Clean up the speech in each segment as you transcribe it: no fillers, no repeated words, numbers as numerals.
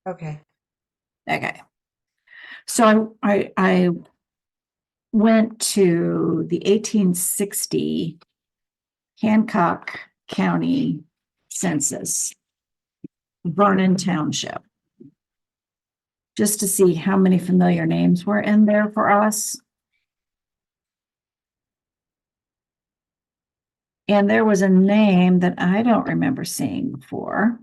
Okay. Okay. So I went to the 1860 Hancock County census, Vernon Township, just to see how many familiar names were in there for us. And there was a name that I don't remember seeing before.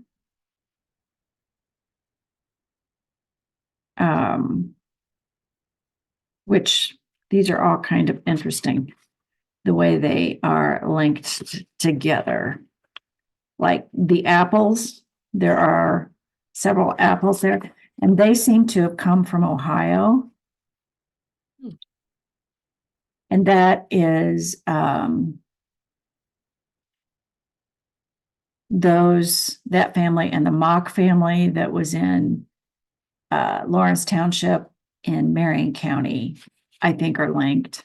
Which these are all kind of interesting, the way they are linked together. Like the apples, there are several apples there, and they seem to have come from Ohio. And that is that family and the Mock family that was in Lawrence Township in Marion County, I think are linked.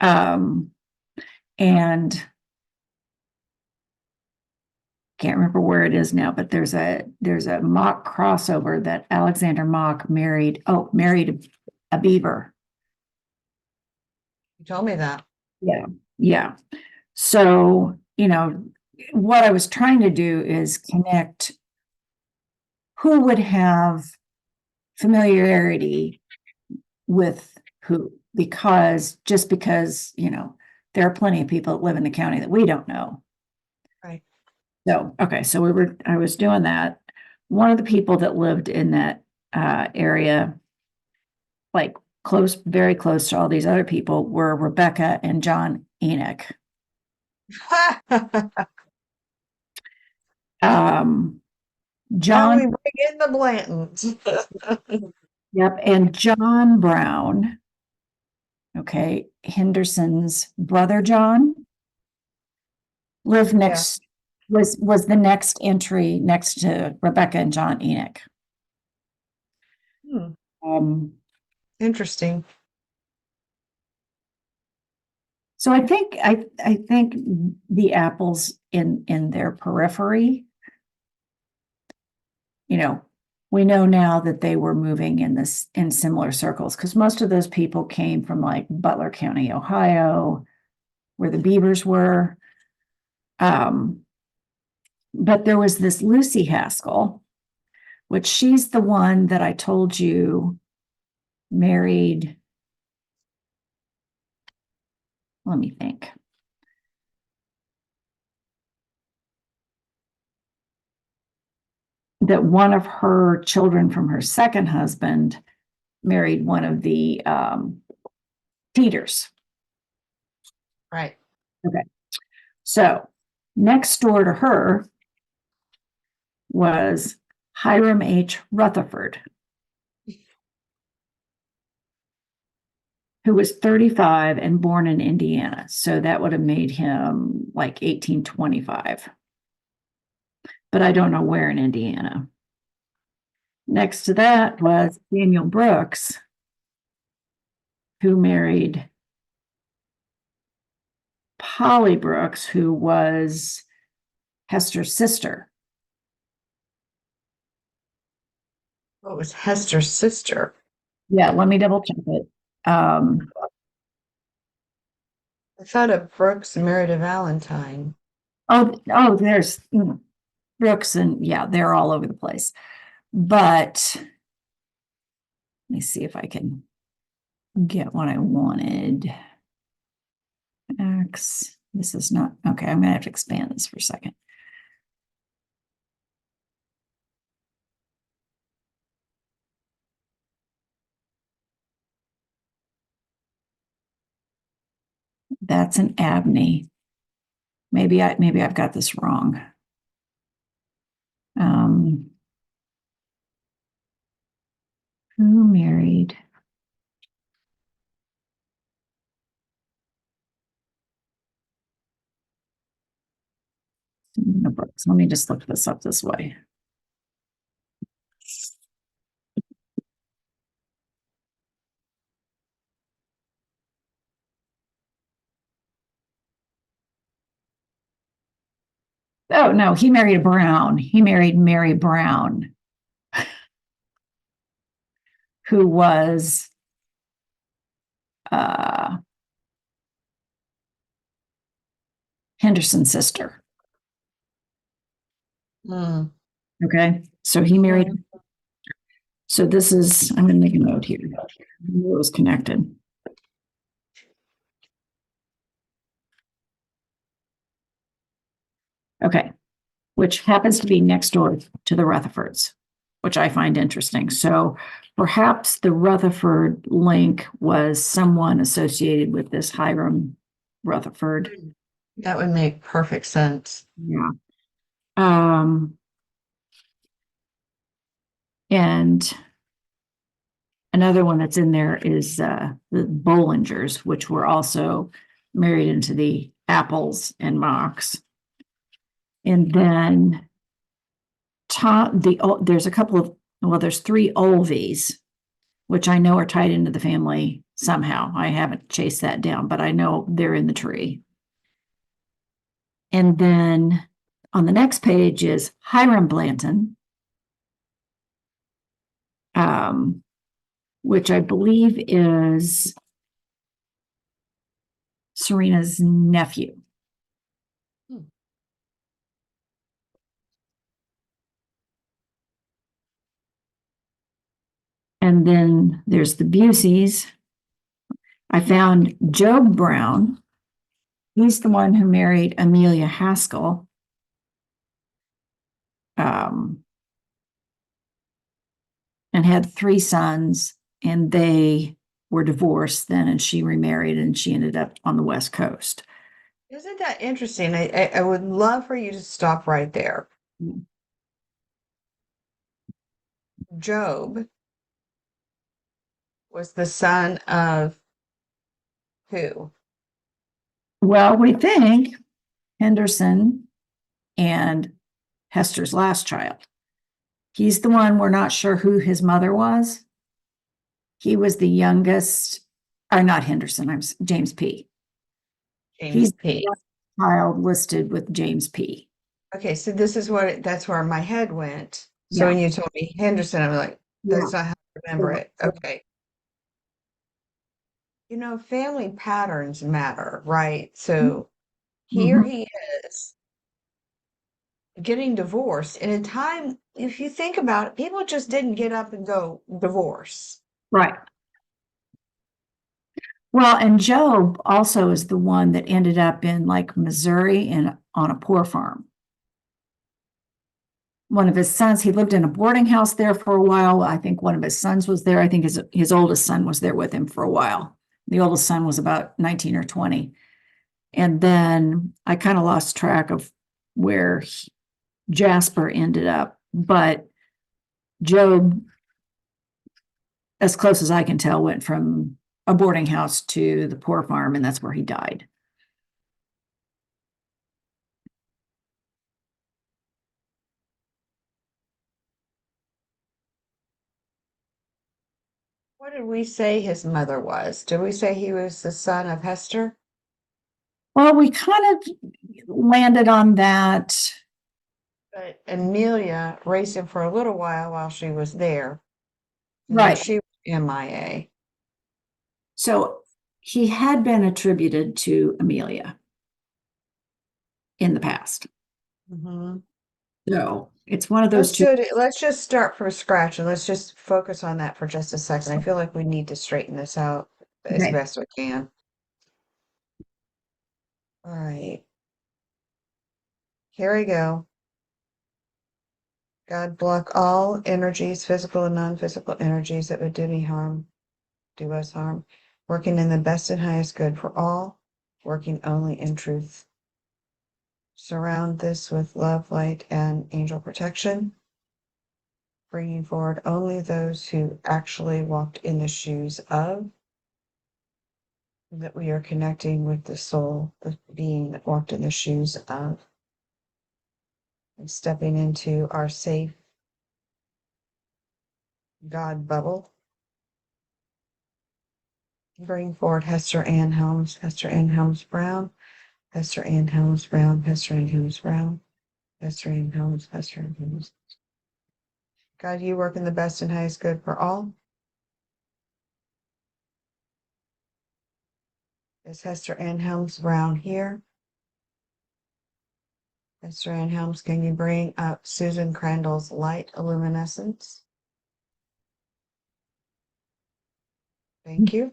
And can't remember where it is now, but there's a Mock crossover that Alexander Mock married a beaver. You told me that. Yeah. So, what I was trying to do is connect who would have familiarity with who, because there are plenty of people that live in the county that we don't know. Right. So, okay, so I was doing that. One of the people that lived in that area, like very close to all these other people, were Rebecca and John Enoch. Now we John, bring in the Blantons. yep, and John Brown, okay, Henderson's brother John, lived next, was the next entry next to Rebecca and John Enoch. Interesting. So I think the apples in their periphery, we know now that they were moving in similar circles, because most of those people came from like Butler County, Ohio, where the Beavers were. But there was this Lucy Haskell, which she's the one that I told you married. Let me think. That one of her children from her second husband married one of the Peters. Right. Okay. So next door to her was Hiram H. Rutherford, who was 35 and born in Indiana. So that would have made him like 1825. But I don't know where in Indiana. Next to that was Daniel Brooks, who married Polly Brooks, who was Hester's sister. What was Hester's sister? Yeah, let me double check it. I thought of Brooks married a Valentine. There's Brooks, and yeah, they're all over the place. But let me see if I can get what I wanted. X. This is not okay. I'm gonna have to expand this for a second. That's an Abney. Maybe I've got this wrong. Who married? Brooks. Let me just look this up this way. Oh, no, he married a Brown. He married Mary Brown, who was uh, Henderson's sister. Mm. Okay. So he married. Mhm. So this is, I'm going to make a note here. It was connected. Okay. Which happens to be next door to the Rutherfords, which I find interesting. So perhaps the Rutherford link was someone associated with this Hiram Rutherford. That would make perfect sense. Yeah. Um, and another one that's in there is the Bollingers, which were also married into the Apples and Mocks. And then there's a couple of, well, there's three Olvies, which I know are tied into the family somehow. I haven't chased that down, but I know they're in the tree. And then on the next page is Hiram Blanton, which I believe is Serena's nephew. Hmm. And then there's the Buseys. I found Job Brown. He's the one who married Amelia Haskell. Um, and had three sons, and they were divorced then, and she remarried, and she ended up on the West Coast. Isn't that interesting? I would love for you to stop right there. Job was the son of who? Well, we think Henderson and Hester's last child. He's the one we're not sure who his mother was. He was the youngest, or not Henderson, I'm James P. James He's P. the child listed with James P. Okay, so this is that's where my head went. So Yeah. when you told me Henderson, I'm like, Yeah. that's not how I remember it. Okay. You know, family patterns matter, right? So here Mhm. he is getting divorced in a time, if you think about it, people just didn't get up and go divorce. Right. Well, and Job also is the one that ended up in like Missouri and on a poor farm. One of his sons, he lived in a boarding house there for a while. I think one of his sons was there. I think his oldest son was there with him for a while. The oldest son was about 19 or 20. And then I kind of lost track of where Jasper ended up. But Job, as close as I can tell, went from a boarding house to the poor farm, and that's where he died. What did we say his mother was? Did we say he was the son of Hester? Well, we kind of landed on that. But Amelia raised him for a little while she was there, and then Right. she was MIA. So he had been attributed to Amelia in the past. Mhm. So it's one of those two. Let's just start from scratch and let's just focus on that for just a second. I feel like we need to straighten this out as Okay. best we can. All right, here we go. God block all energies, physical and non-physical energies that would do me harm, do us harm, working in the best and highest good for all, working only in truth. Surround this with love, light, and angel protection, bringing forward only those who actually walked in the shoes of, that we are connecting with the soul, the being that walked in the shoes of, and stepping into our safe God bubble. Bring forward Hester Ann Helms, Hester Ann Helms Brown, Hester Ann Helms Brown, Hester Ann Helms Brown. Hester and Helms, Hester and Helms. God, you work in the best and highest good for all. Is Hester Ann Helms Brown here? Hester Ann Helms, can you bring up Susan Crandall's light luminescence? Thank you.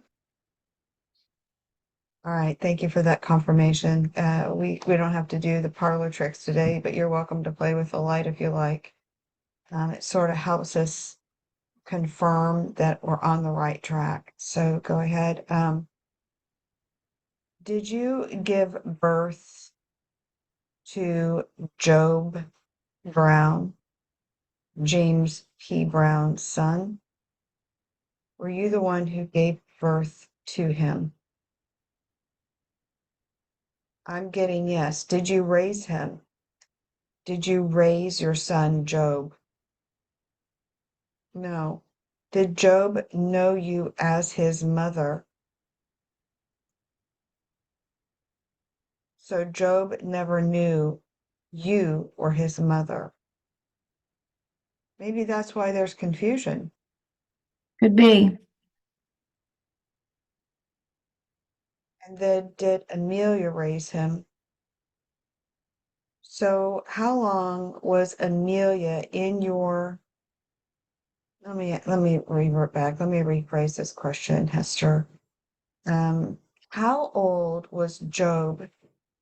All right, thank you for that confirmation. We don't have to do the parlor tricks today, but you're welcome to play with the light if you like. It sort of helps us confirm that we're on the right track. So go ahead. Did you give birth to Job Brown, James P. Brown's son? Were you the one who gave birth to him? I'm getting yes. Did you raise him? Did you raise your son Job? No. Did Job know you as his mother? So Job never knew you were his mother. Maybe that's why there's confusion. Could be. And then did Amelia raise him? So how long was Amelia in your let me revert back. Let me rephrase this question, Hester. How old was Job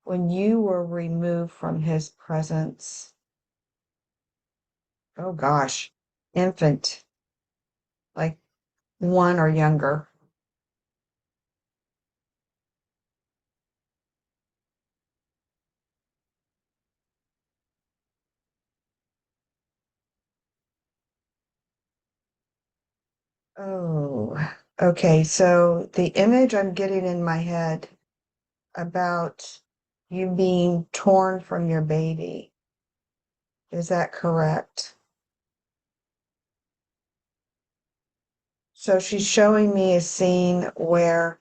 when you were removed from his presence? Oh gosh, infant, like 1 or younger. Oh, okay. So the image I'm getting in my head about you being torn from your baby, is that correct? So she's showing me a scene where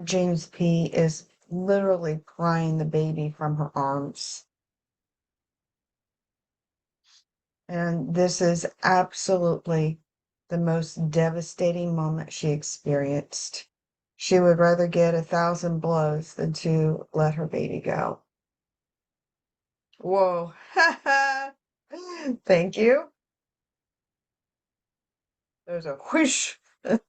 James P. is literally prying the baby from her arms. And this is absolutely the most devastating moment she experienced. She would rather get 1,000 blows than to let her baby go. Whoa. Thank you. There's a whoosh. Have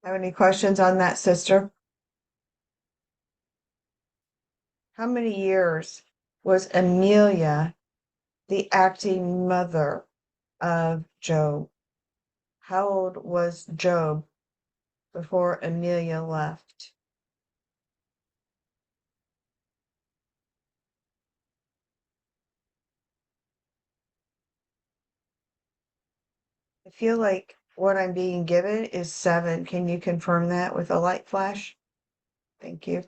any questions on that, sister? How many years was Amelia the acting mother of Job? How old was Job before Amelia left? I feel like what I'm being given is 7. Can you confirm that with a light flash? Thank you.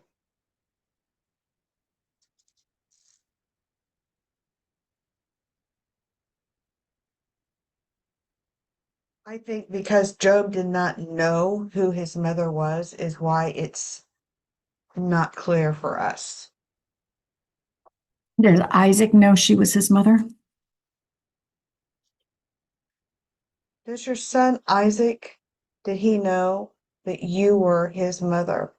I think because Job did not know who his mother was is why it's not clear for us. Does Isaac know she was his mother? Does your son Isaac, did he know that you were his mother?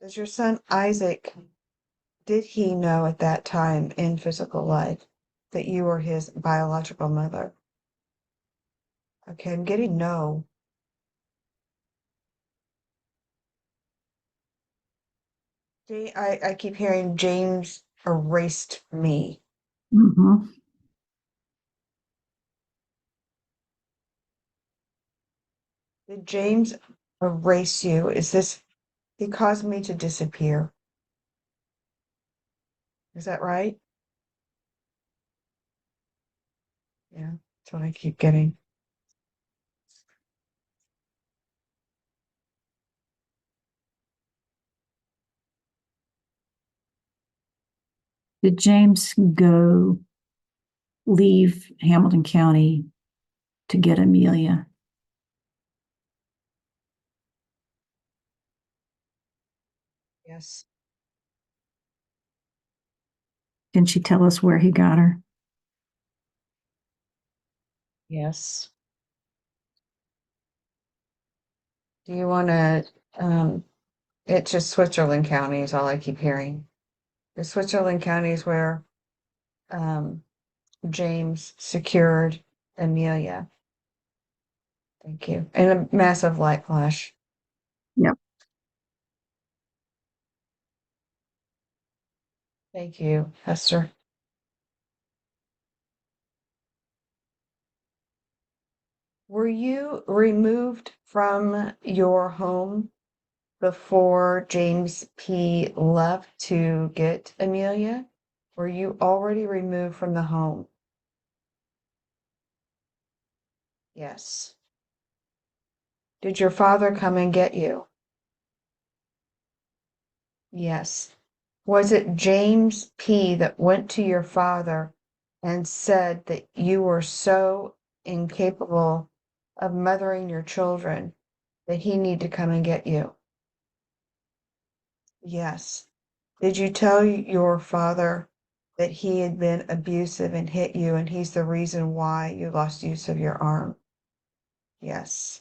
Does your son Isaac, did he know at that time in physical life that you were his biological mother? Okay, I'm getting no. I keep hearing James erased me. Mm-hmm. Did James erase you? Is this, he caused me to disappear. Is that right? Yeah, that's what I keep getting. Did James go leave Hamilton County to get Amelia? Yes. Can she tell us where he got her? Yes. Do you want to, it's just Switzerland County is all I keep hearing. The Switzerland County is where, um, James secured Amelia. Thank you. And a massive light flash. Yep. Thank you, Hester. Were you removed from your home before James P. left to get Amelia? Were you already removed from the home? Yes. Did your father come and get you? Yes. Was it James P. that went to your father and said that you were so incapable of mothering your children that he needed to come and get you? Yes. Did you tell your father that he had been abusive and hit you and he's the reason why you lost use of your arm? Yes.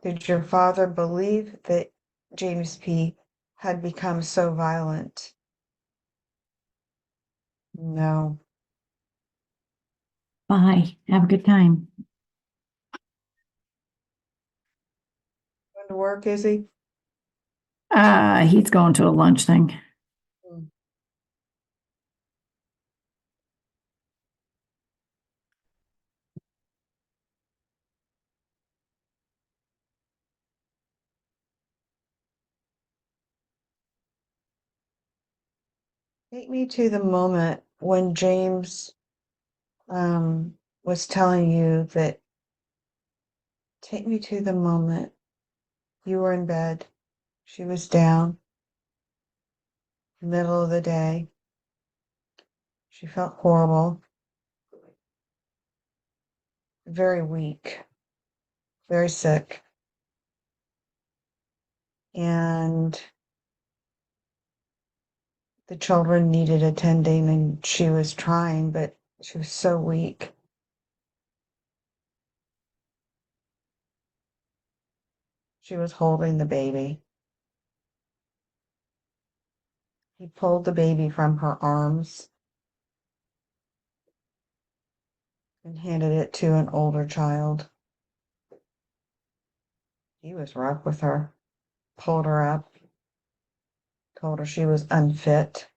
Did your father believe that James P. had become so violent? No. Bye. Have a good time. Going to work, is he? He's going to a lunch thing. Hmm. Take me to the moment when James was telling you that, take me to the moment you were in bed, she was down, middle of the day. She felt horrible, very weak, very sick. And the children needed attending, and she was trying, but she was so weak. She was holding the baby. He pulled the baby from her arms and handed it to an older child. He was rough with her, pulled her up, told her she was unfit.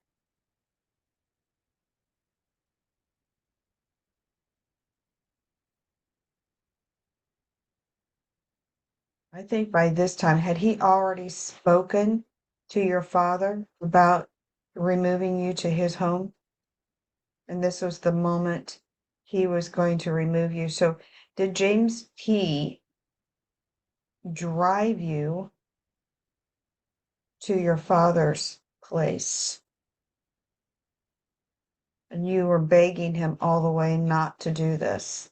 I think by this time, had he already spoken to your father about removing you to his home? And this was the moment he was going to remove you. So did James P. drive you to your father's place? And you were begging him all the way not to do this.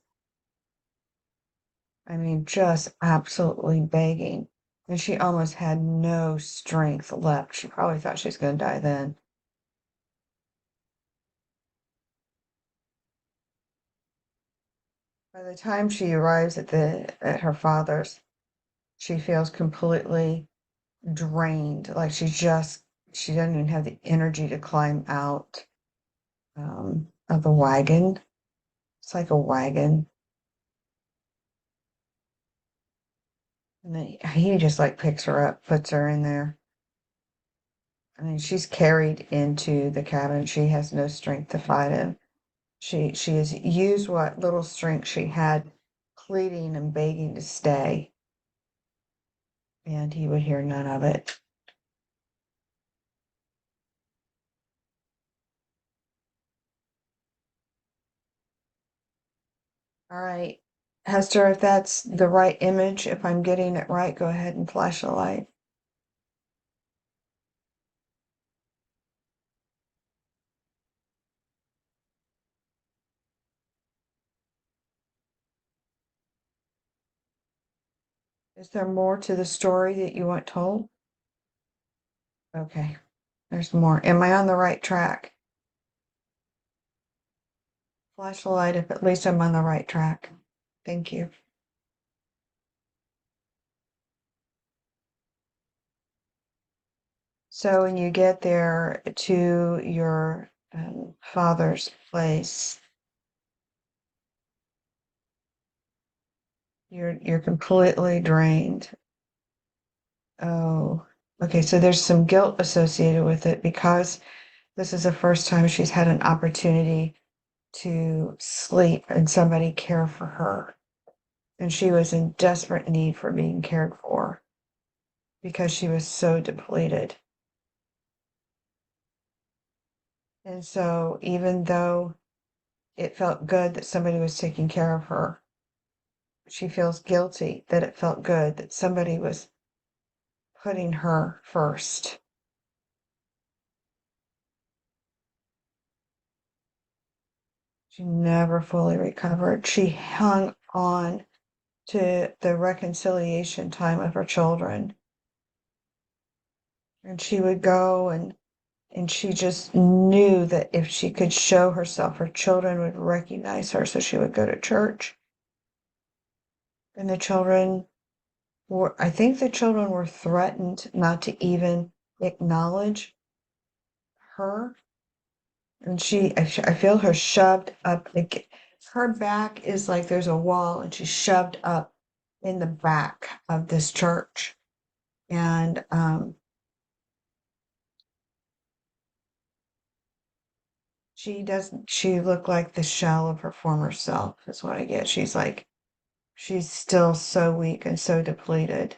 I mean, just absolutely begging. And she almost had no strength left. She probably thought she was going to die then. By the time she arrives at her father's, she feels completely drained. Like she doesn't even have the energy to climb out of the wagon. It's like a wagon. And then he just like picks her up, puts her in there. I mean, she's carried into the cabin. She has no strength to fight him. She has used what little strength she had, pleading and begging to stay, and he would hear none of it. All right, Hester, if that's the right image, if I'm getting it right, go ahead and flash the light. Is there more to the story that you want told? Okay, there's more. Am I on the right track? Flash the light if at least I'm on the right track. Thank you. So when you get there to your father's place, you're completely drained. Oh, okay. So there's some guilt associated with it because this is the first time she's had an opportunity to sleep and somebody care for her. And she was in desperate need for being cared for because she was so depleted. And so even though it felt good that somebody was taking care of her, she feels guilty that it felt good that somebody was putting her first. She never fully recovered. She hung on to the reconciliation time of her children. And she would go and she just knew that if she could show herself, her children would recognize her. So she would go to church. And the children were, I think the children were threatened not to even acknowledge her. And I feel her shoved up. Like her back is like there's a wall, and she's shoved up in the back of this church. And she looked like the shell of her former self, is what I get. She's still so weak and so depleted.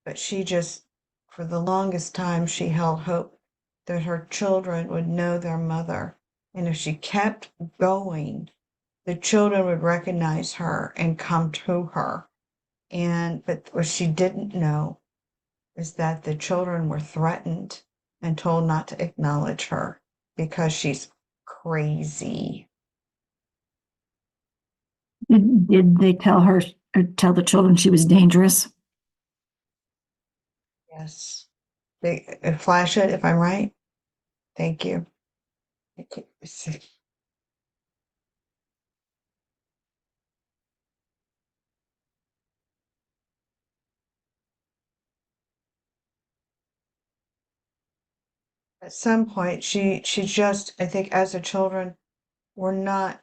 But she just, for the longest time, she held hope that her children would know their mother. And if she kept going, the children would recognize her and come to her. But what she didn't know is that the children were threatened and told not to acknowledge her because she's crazy. Did they tell her, or tell the children she was dangerous? Yes. They flash it if I'm right. Thank you. At some point, she just, I think, as the children were not,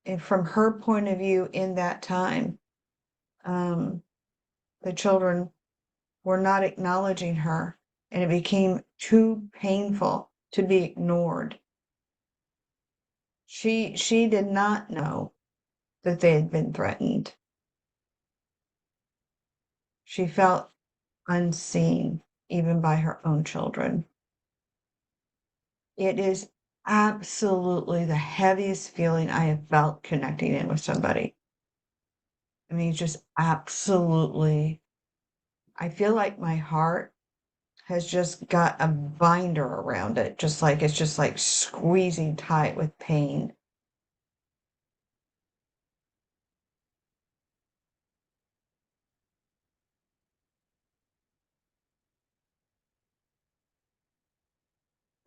and from her point of view in that time, um, the children were not acknowledging her, and it became too painful to be ignored. She did not know that they had been threatened. She felt unseen, even by her own children. It is absolutely the heaviest feeling I have felt connecting in with somebody. I mean, just absolutely. I feel like my heart has just got a binder around it, just like it's just like squeezing tight with pain.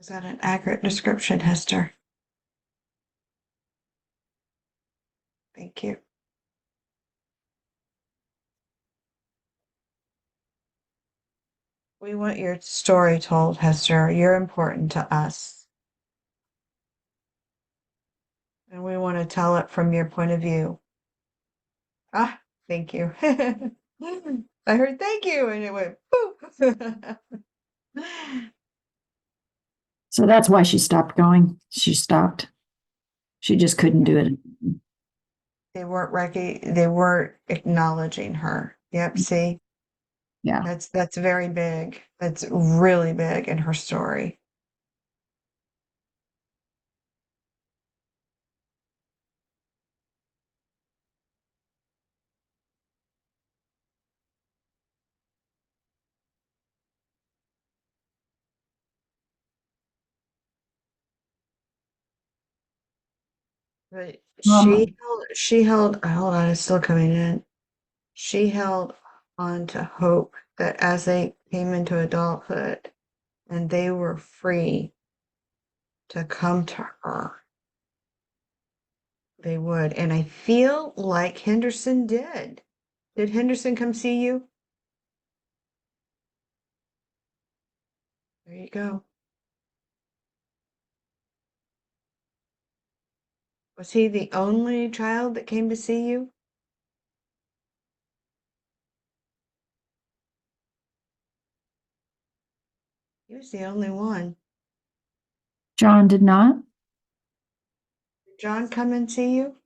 Is that an accurate description, Hester? Thank you. We want your story told, Hester. You're important to us. And we want to tell it from your point of view. Ah, thank you. I heard thank you and it went poof. So that's why she stopped going. She stopped. She just couldn't do it. They weren't acknowledging her. Yep, see? Yeah. That's very big. That's really big in her story. But Um, she held, hold on, it's still coming in. She held on to hope that as they came into adulthood and they were free to come to her, they would. And I feel like Henderson did. Did Henderson come see you? There you go. Was he the only child that came to see you? He was the only one. John did not. Did John come and see you?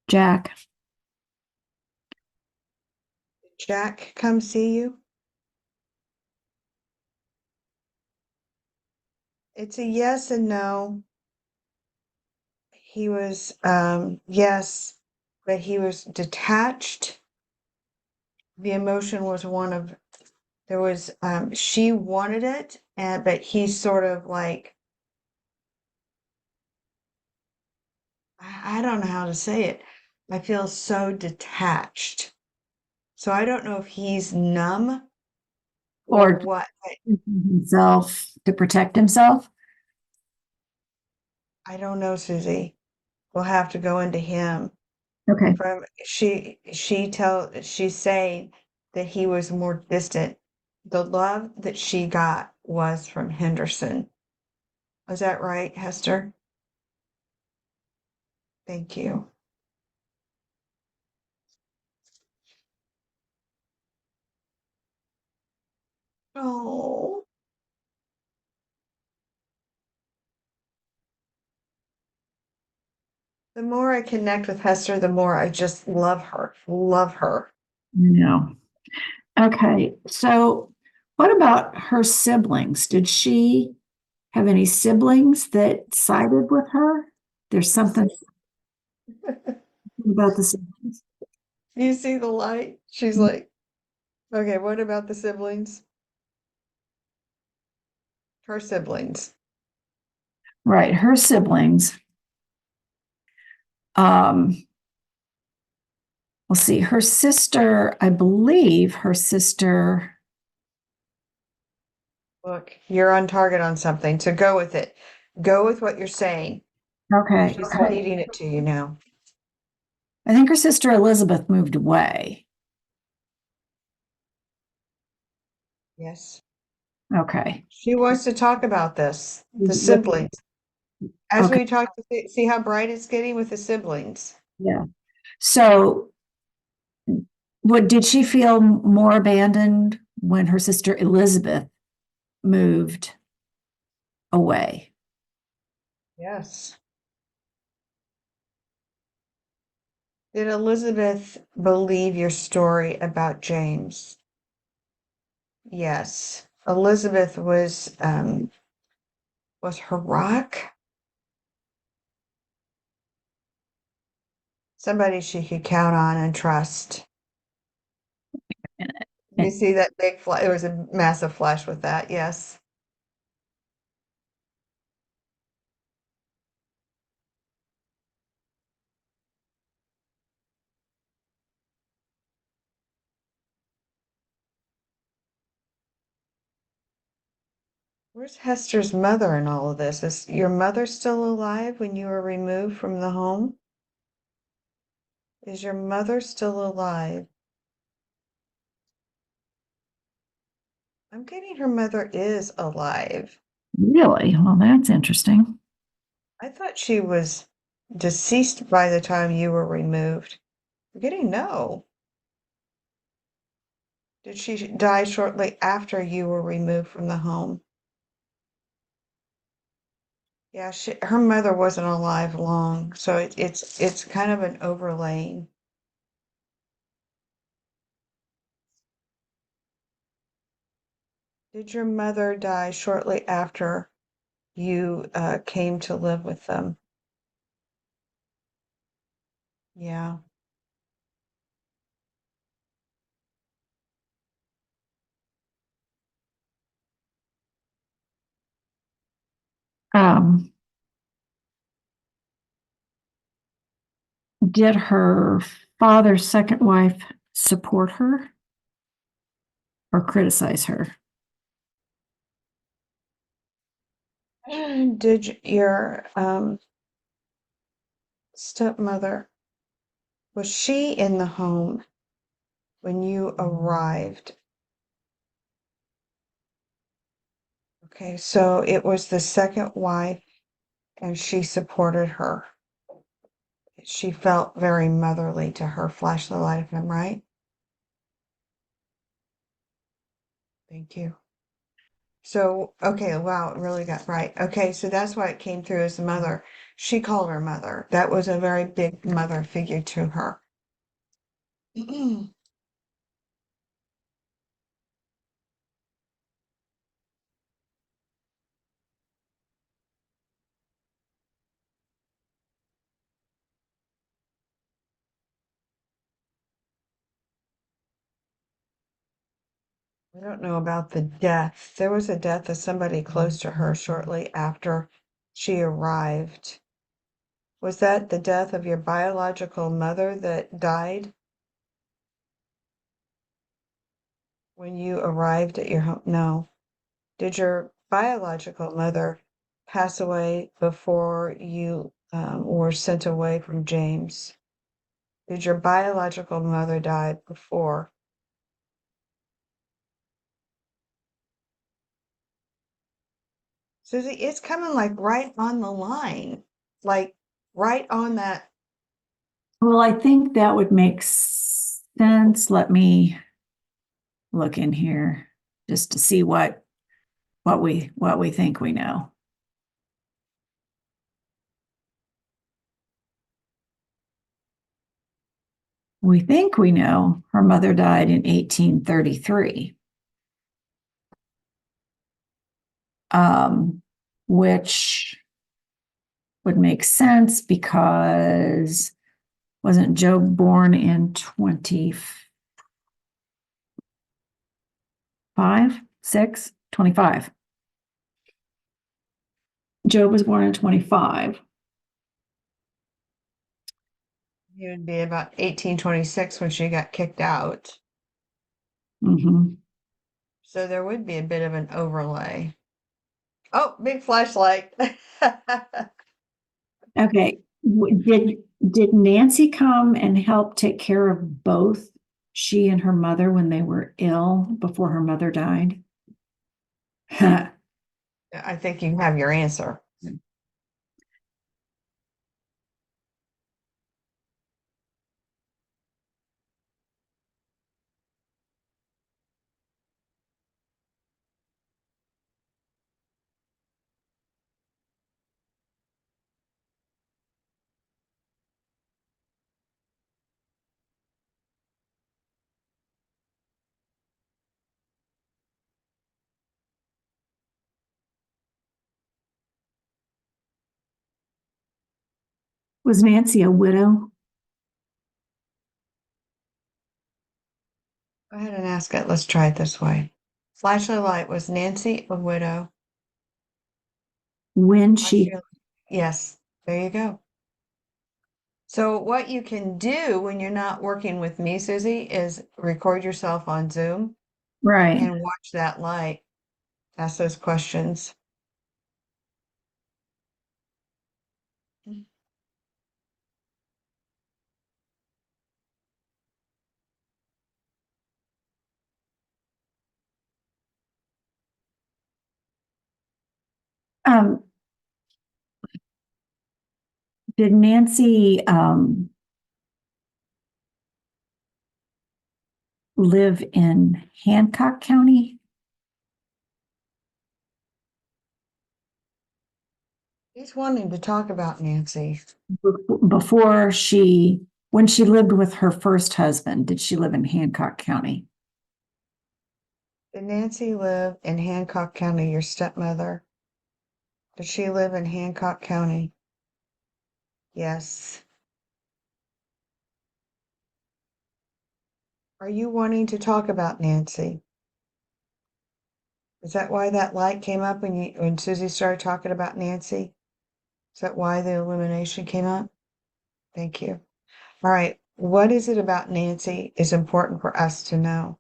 Jack. Did Jack come see you? It's a yes and no. He was, yes, but he was detached. The emotion was one of, there was, she wanted it, and but he's sort of like, I don't know how to say it. I feel so detached. So I don't know if he's numb or Or what. himself to protect himself. I don't know, Susie. We'll have to go into him. Okay. From she's saying that he was more distant. The love that she got was from Henderson. Was that right, Hester? Thank you. Oh, the more I connect with Hester, the more I just love her. Love her. No. Okay. So what about her siblings? Did she have any siblings that sided with her? There's something about the siblings. You see the light? She's like, okay, what about the siblings? Her siblings. Right. Her siblings. Um, let's see. Her sister, I believe her sister. Look, you're on target on something, so go with it. Go with what you're saying. Okay. She's repeating it to you now. I think her sister Elizabeth moved away. Yes. Okay. She wants to talk about this, the Looking- siblings. As Okay. we talk, see how bright it's getting with the siblings. Yeah. So what did she feel more abandoned when her sister Elizabeth moved away? Yes. Did Elizabeth believe your story about James? Yes. Elizabeth was her rock, somebody she could count on and trust. You see that big flash? There was a massive flash with that. Yes. Where's Hester's mother in all of this? Is your mother still alive when you were removed from the home? Is your mother still alive? I'm getting her mother is alive. Really? Well, that's interesting. I thought she was deceased by the time you were removed. I'm getting no. Did she die shortly after you were removed from the home? Yeah, her mother wasn't alive long, so it's kind of an overlaying. Did your mother die shortly after you came to live with them? Yeah. Um, did her father's second wife support her? or criticize her. Did your stepmother, was she in the home when you arrived? Okay, so it was the second wife and she supported her. She felt very motherly to her. Flash the light if I'm right. Thank you. So, okay, wow, it really got right. Okay, so that's why it came through as the mother. She called her mother. That was a very big mother figure to her. I don't know about the death. There was a death of somebody close to her shortly after she arrived. Was that the death of your biological mother that died when you arrived at your home? No. Did your biological mother pass away before you were sent away from James? Did your biological mother die before? Susie, it's coming like right on the line, like right on that. Well, I think that would make sense. Let me look in here just to see what we think we know. We think we know her mother died in 1833, which would make sense because wasn't Job born in 25, 6, 25? Job was born in 25. It would be about 1826 when she got kicked out. Mm-hmm. So there would be a bit of an overlay. Oh, big flashlight. Okay. Did Nancy come and help take care of both she and her mother when they were ill before her mother died? I think you have your answer. Was Nancy a widow? Go ahead and ask it. Let's try it this way. Flashlight light, was Nancy a widow? When Flash she, your- Yes, there you go. So what you can do when you're not working with me, Susie, is record yourself on Zoom right. and watch that light. Ask those questions. Um, did Nancy live in Hancock County? He's wanting to talk about Nancy. Before when she lived with her first husband, did she live in Hancock County? Did Nancy live in Hancock County, your stepmother? Did she live in Hancock County? Yes. Are you wanting to talk about Nancy? Is that why that light came up when Susie started talking about Nancy? Is that why the illumination came up? Thank you. All right. What is it about Nancy is important for us to know?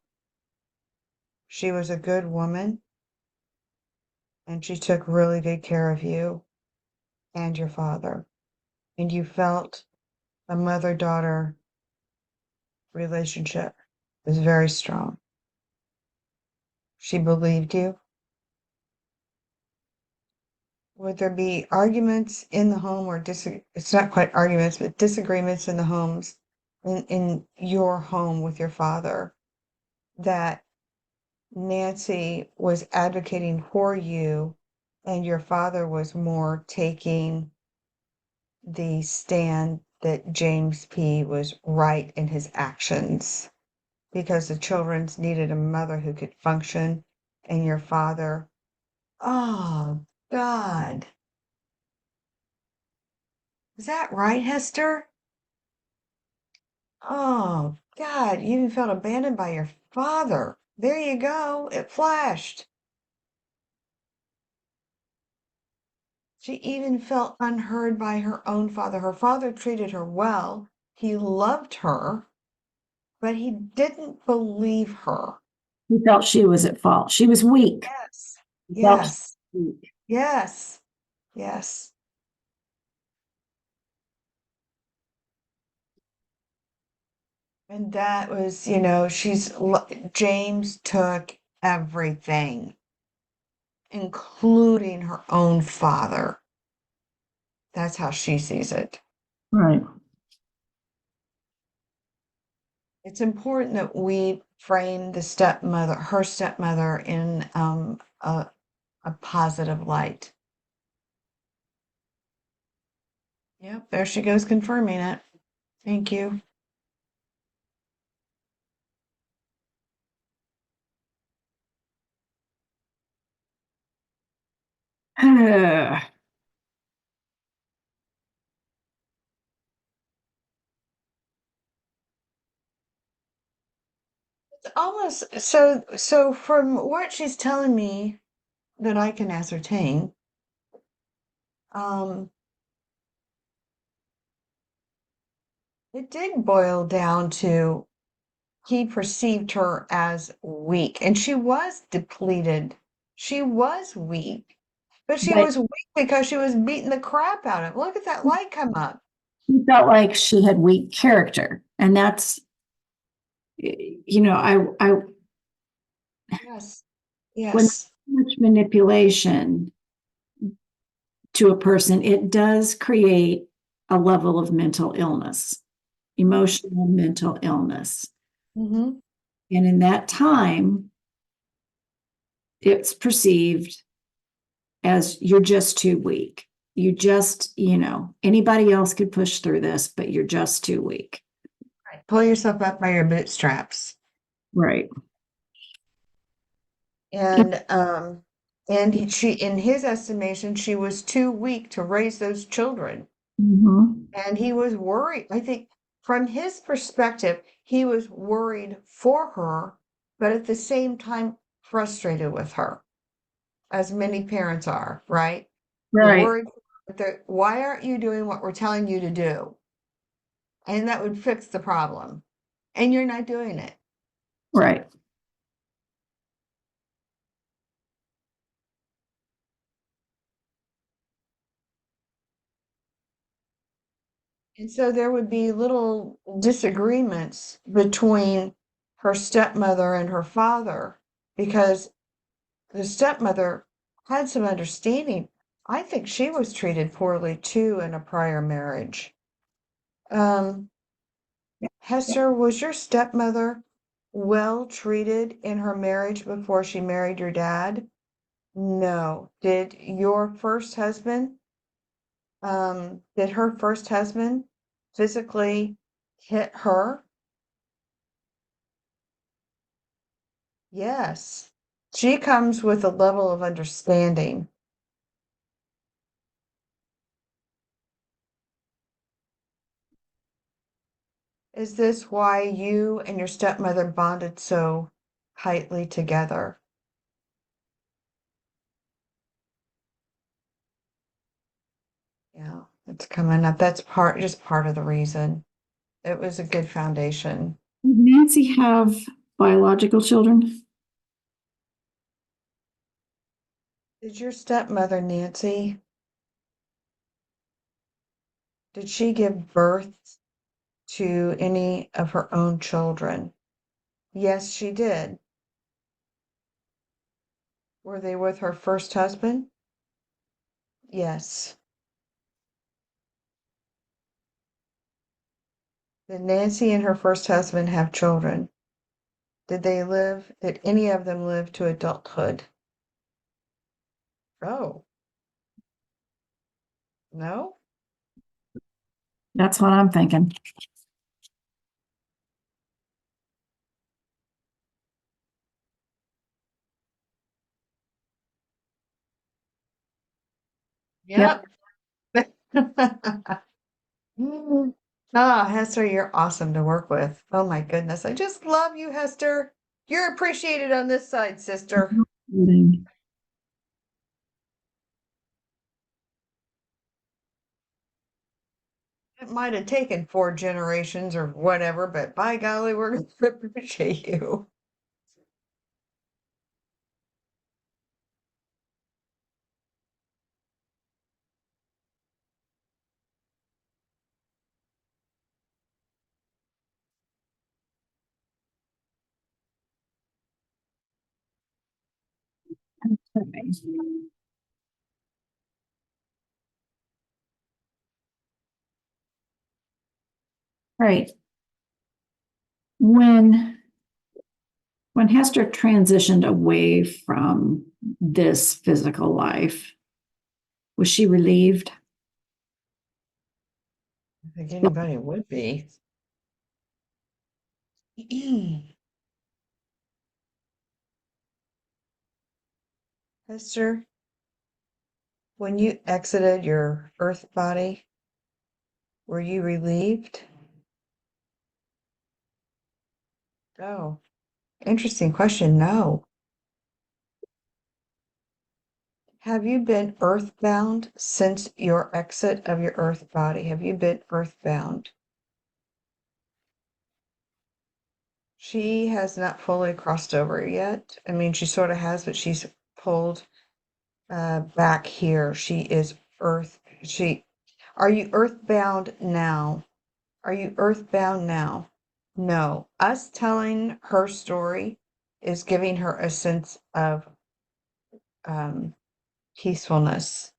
She was a good woman, and she took really good care of you and your father. And you felt a mother-daughter relationship was very strong. She believed you. Would there be arguments in the home or it's not quite arguments, but disagreements in the homes in your home with your father that Nancy was advocating for you and your father was more taking the stand that James P. was right in his actions because the children needed a mother who could function and your father, oh God. Is that right, Hester? Oh God, you even felt abandoned by your father. There you go. It flashed. She even felt unheard by her own father. Her father treated her well. He loved her, but he didn't believe her. He felt she was at fault. She was weak. Yes. He felt she Yes. was weak. Yes. Yes. And that was, James took everything, including her own father. That's how she sees it. Right. It's important that we frame her stepmother, in a positive light. Yep, there she goes confirming it. Thank you. It's almost so from what she's telling me that I can ascertain, um, it did boil down to he perceived her as weak, and she was depleted. She was weak, but she But was weak because she was beating the crap out of him. Look at that light come up. he felt like she had weak character. And that's, I Yes. when Yes. much manipulation to a person, it does create a level of mental illness, emotional mental illness. Mm-hmm. And in that time, it's perceived as you're just too weak. You just, anybody else could push through this, but you're just too weak. Right. Pull yourself up by your bootstraps. Right. And she, in his estimation, she was too weak to raise those children. Mm-hmm. And he was worried. I think from his perspective, he was worried for her, but at the same time frustrated with her, as many parents are, right? You're Right. worried, why aren't you doing what we're telling you to do? And that would fix the problem. And you're not doing it. Right. And so there would be little disagreements between her stepmother and her father because the stepmother had some understanding. I think she was treated poorly too in a prior marriage. Um, Hester, was your stepmother well treated in her marriage before she married your dad? No. Did her first husband physically hit her? Yes. She comes with a level of understanding. Is this why you and your stepmother bonded so tightly together? Yeah, it's coming up. That's just part of the reason. It was a good foundation. Did Nancy have biological children? Did your stepmother, Nancy, did she give birth to any of her own children? Yes, she did. Were they with her first husband? Yes. Did Nancy and her first husband have children? Did any of them live to adulthood? Oh, no? That's what I'm thinking. Yep. Yep. Hester, you're awesome to work with. Oh my goodness. I just love you, Hester. You're appreciated on this side, sister. It might have taken 4 generations or whatever, but by golly, we're going to appreciate you. Right. When Hester transitioned away from this physical life, was she relieved? I think anybody would be. Hester, when you exited your earth body, were you relieved? Oh, interesting question. No. Have you been earthbound since your exit of your earth body? Have you been earthbound? She has not fully crossed over yet. I mean, she sort of has, but she's pulled back here. She is earth. Are you earthbound now? Are you earthbound now? No. Us telling her story is giving her a sense of um, peacefulness.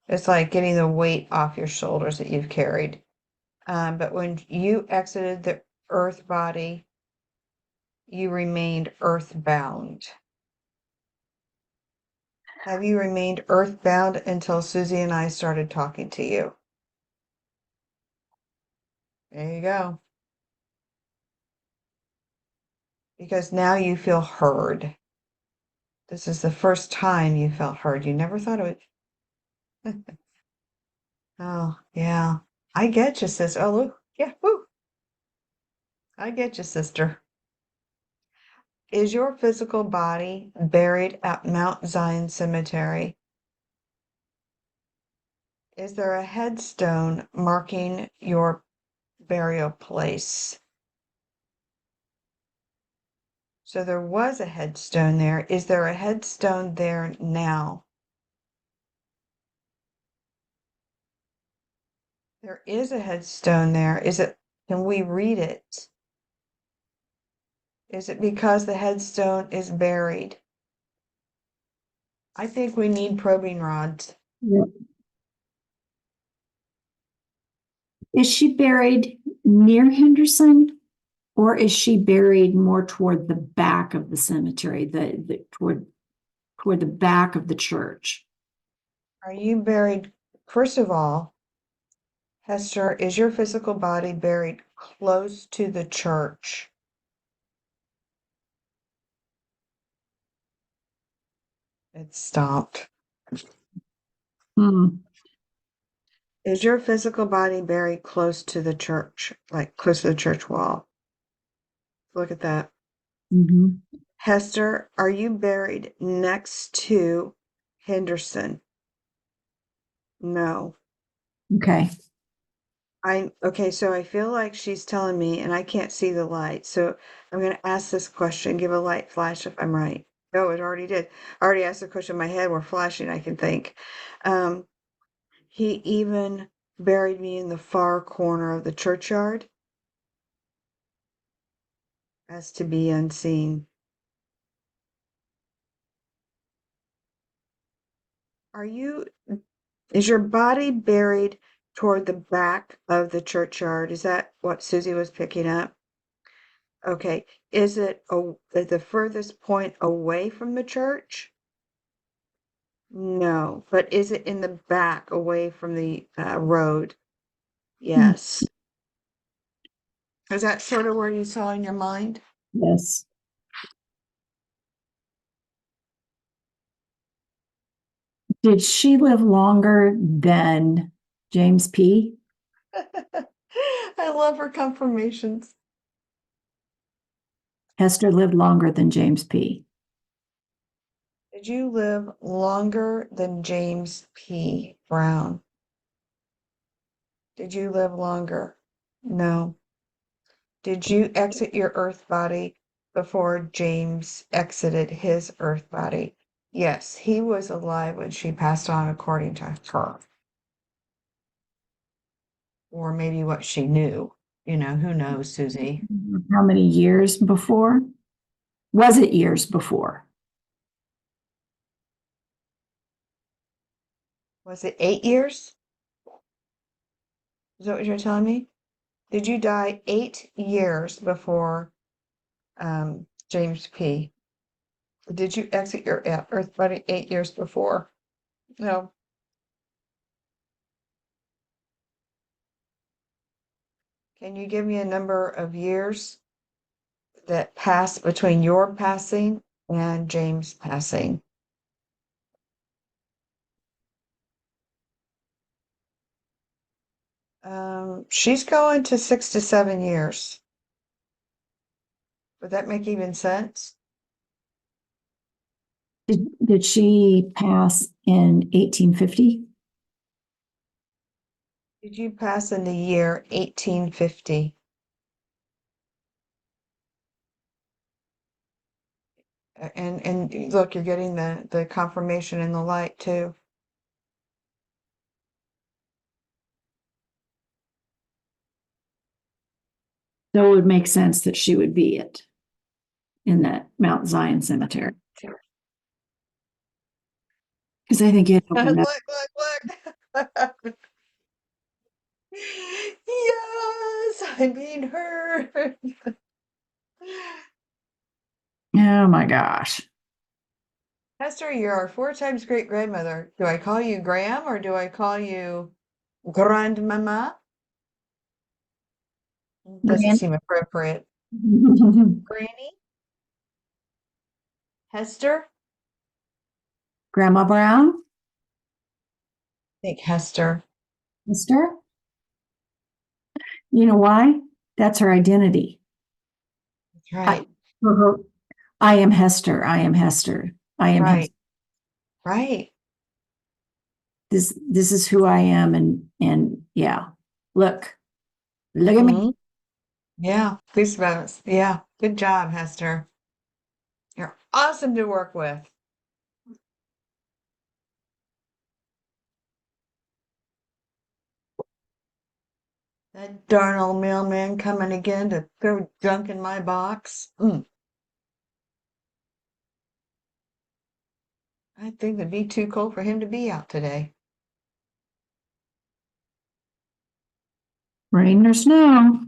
It's like getting the weight off your shoulders that you've carried. But when you exited the earth body, you remained earthbound. Have you remained earthbound until Susie and I started talking to you? There you go. Because now you feel heard. This is the first time you felt heard. You never thought it would. Oh, yeah. I get you, sister. Oh, look. Yeah, woo. I get you, sister. Is your physical body buried at Mount Zion Cemetery? Is there a headstone marking your burial place? So there was a headstone there. Is there a headstone there now? There is a headstone there. Can we read it? Is it because the headstone is buried? I think we need probing rods. Yep. Is she buried near Henderson, or is she buried more toward the back of the cemetery, toward the back of the church? Are you buried? First of all, Hester, is your physical body buried close to the church? It stopped. Hmm. Is your physical body buried close to the church, like close to the church wall? Look at that. Mm-hmm. Hester, are you buried next to Henderson? No. Okay. Okay, so I feel like she's telling me, and I can't see the light. So I'm going to ask this question, give a light flash if I'm right. Oh, it already did. I already asked the question in my head. We're flashing, I can think. Um, he even buried me in the far corner of the churchyard as to be unseen. Are you, is your body buried toward the back of the churchyard? Is that what Susie was picking up? Okay. Is it at the furthest point away from the church? No. But is it in the back away from the road? Hmm. Yes. Is that sort of where you saw in your mind? Yes. Did she live longer than James P? I love her confirmations. Hester lived longer than James P. Did you live longer than James P. Brown? Did you live longer? No. Did you exit your earth body before James exited his earth body? Yes, he was alive when she passed on, according to her. Or maybe what she knew. Who knows, Susie? How many years before? Was it years before? Was it 8 years? Is that what you're telling me? Did you die 8 years before James P? Did you exit your Earth body 8 years before? No. Can you give me a number of years that passed between your passing and James passing? She's going to 6 to 7 years. Would that make even sense? Did she pass in 1850? Did you pass in the year 1850? And look, you're getting the confirmation in the light too. So it would make sense that she would be in that Mount Zion cemetery. Because I think it opened up. Look. Yes, I'm being heard. Oh my gosh. Hester, you're our 4 times great grandmother. Do I call you Graham or do I call you Grandmama? Doesn't Gran- seem appropriate. Granny? Hester? Grandma Brown, I think Hester. Mister. You know why? That's her identity. That's I, right. for her, I am Hester. I am Hester. I am Hester. Right. Right. This is who I am. And yeah, look at me. Hmm. Yeah. Goosebumps. Yeah. Good job, Hester. You're awesome to work with. That darn old mailman coming again to throw junk in my box. I think it'd be too cold for him to be out today. Rain or snow.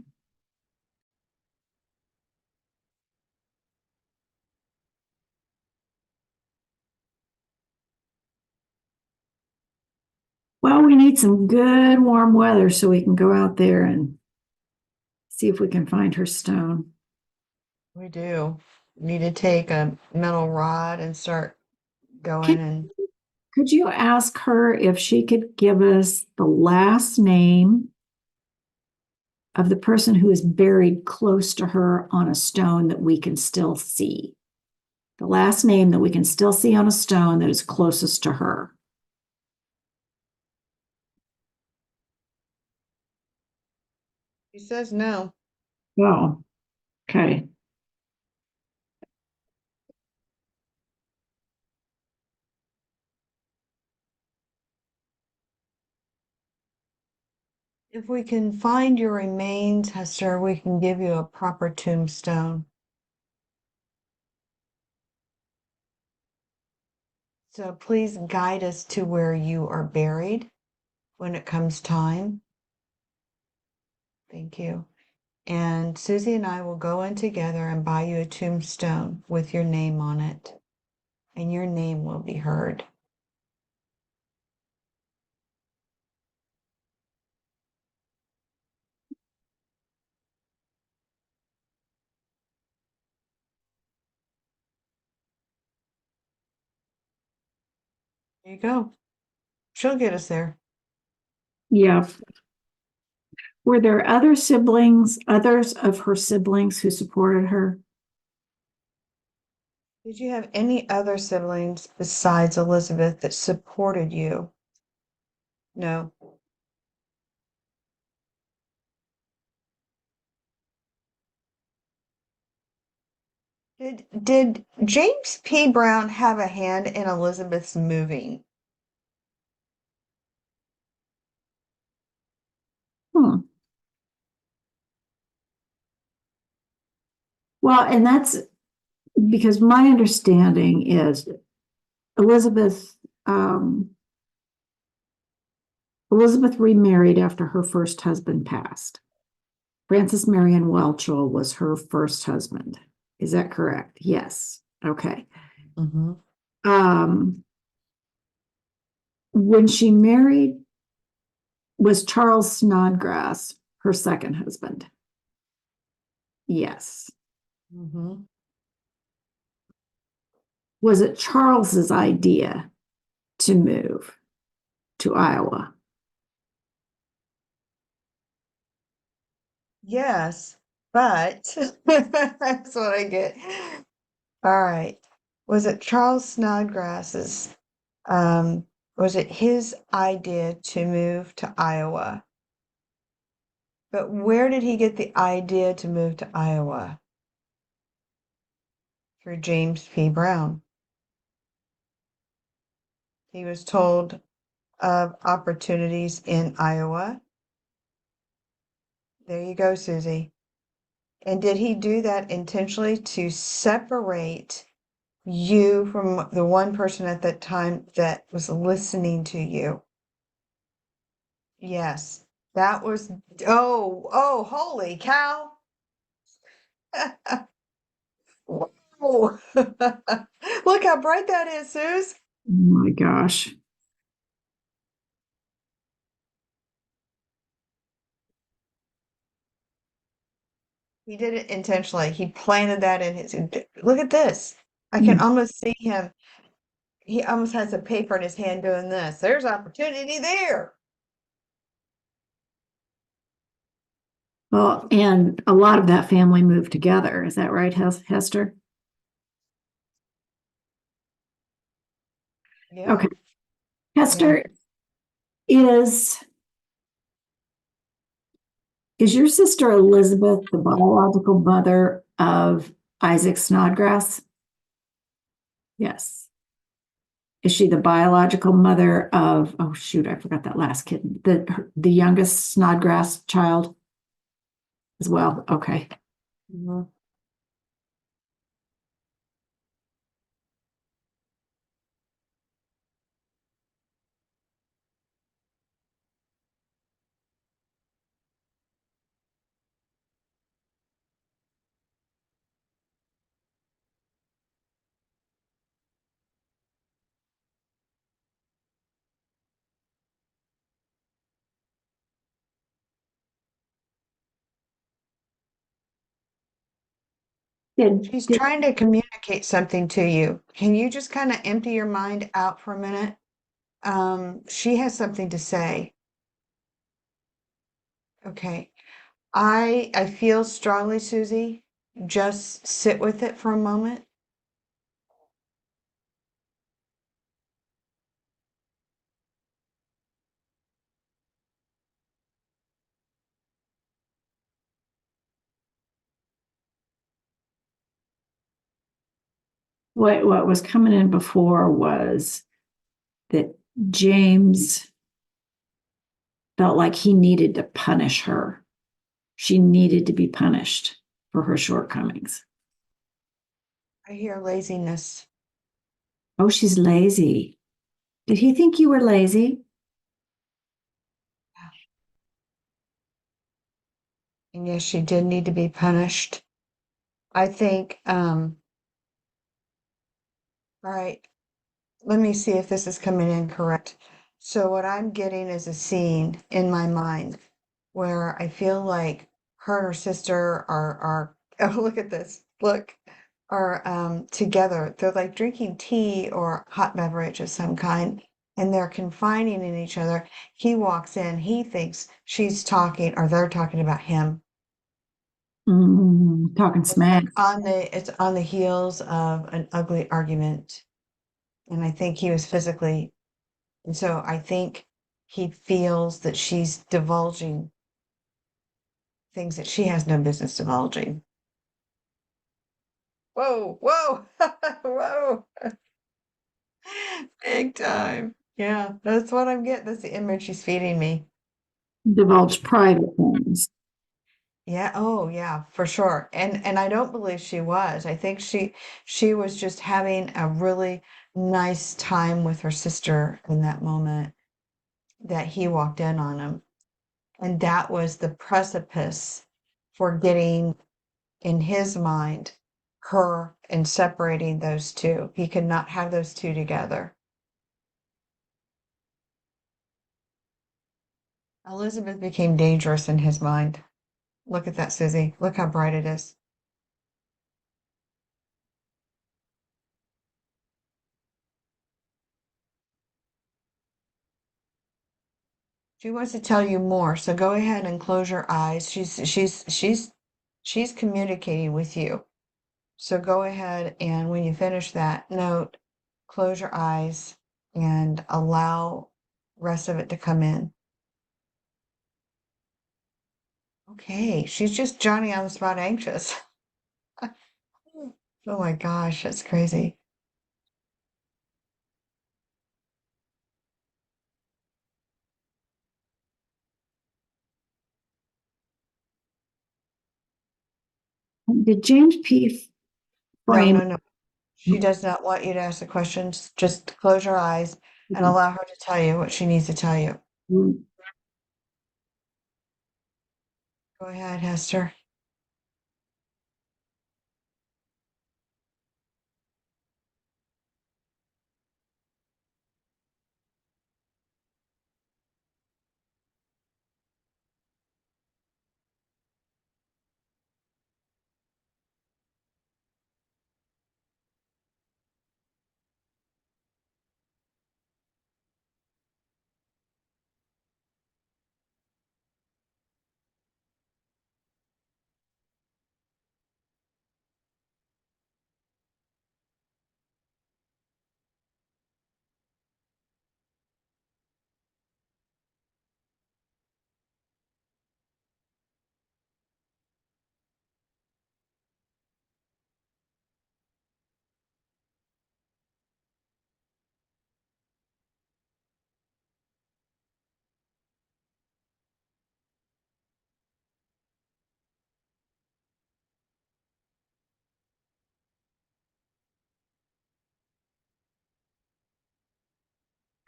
Well, we need some good warm weather so we can go out there and see if we can find her stone. We do. Need to take a metal rod and start going Could, and could you ask her if she could give us the last name of the person who is buried close to her on a stone that we can still see? The last name that we can still see on a stone that is closest to her. he says no. Oh, okay. If we can find your remains, Hester, we can give you a proper tombstone. So please guide us to where you are buried when it comes time. Thank you. And Susie and I will go in together and buy you a tombstone with your name on it, and your name will be heard. There you go. She'll get us there. Yeah. Were there other siblings, others of her siblings who supported her? Did you have any other siblings besides Elizabeth that supported you? No. Did James P. Brown have a hand in Elizabeth's moving? Hmm. Well, and that's because my understanding is Elizabeth Elizabeth remarried after her first husband passed. Francis Marion Welchel was her first husband. Is that correct? Yes. Okay. Mm-hmm. When she married, was Charles Snodgrass her second husband? Yes. Mm-hmm. Was it Charles's idea to move to Iowa? Yes, but that's what I get. All right. Was it Charles Snodgrass's, was it his idea to move to Iowa? But where did he get the idea to move to Iowa? Through James P. Brown. He was told of opportunities in Iowa. There you go, Susie. And did he do that intentionally to separate you from the one person at that time that was listening to you? Yes. That was, oh, holy cow. Whoa. Look how bright that is, Suze. Oh my gosh. He did it intentionally. He planted that in his. Look at this. I can Hmm. almost see him. He almost has a paper in his hand doing this. There's opportunity there. Well, and a lot of that family moved together. Is that right, Hester? Yeah. Okay. Yeah. Hester, is is your sister Elizabeth the biological mother of Isaac Snodgrass? Yes. Is she the biological mother of, oh shoot, I forgot that last kid, the youngest Snodgrass child as well? Okay. Mhm. She's Did trying to communicate something to you. Can you just kind of empty your mind out for a minute? She has something to say. Okay. I feel strongly, Susie. Just sit with it for a moment. what was coming in before was that James felt like he needed to punish her. She needed to be punished for her shortcomings. I hear laziness. Oh, she's lazy. Did he think you were lazy? And yes, she did need to be punished. I think, all right, let me see if this is coming in correct. So what I'm getting is a scene in my mind where I feel like her and her sister are oh, look at this. Look, are together. They're like drinking tea or hot beverage of some kind, and they're confiding in each other. He walks in, he thinks she's talking or they're talking about him. Talking It's smack. like it's on the heels of an ugly argument. And I think he was physically, and so I think he feels that she's divulging things that she has no business divulging. Whoa, whoa, whoa. Big time. Yeah, that's what I'm getting. That's the image she's feeding me. Divulge private things. Yeah, oh yeah, for sure. And I don't believe she was. I think she was just having a really nice time with her sister in that moment that he walked in on him. And that was the precipice for getting in his mind her and separating those two. He could not have those two together. Elizabeth became dangerous in his mind. Look at that, Susie. Look how bright it is. She wants to tell you more, so go ahead and close your eyes. She's communicating with you. So go ahead and when you finish that note, close your eyes and allow rest of it to come in. Okay, she's just Johnny on the spot anxious. Oh my gosh, that's crazy. Did James P. No, frame? no, no. She does not want you to ask the questions. Just close your eyes and allow her to tell you what she needs to tell you. Go ahead, Hester.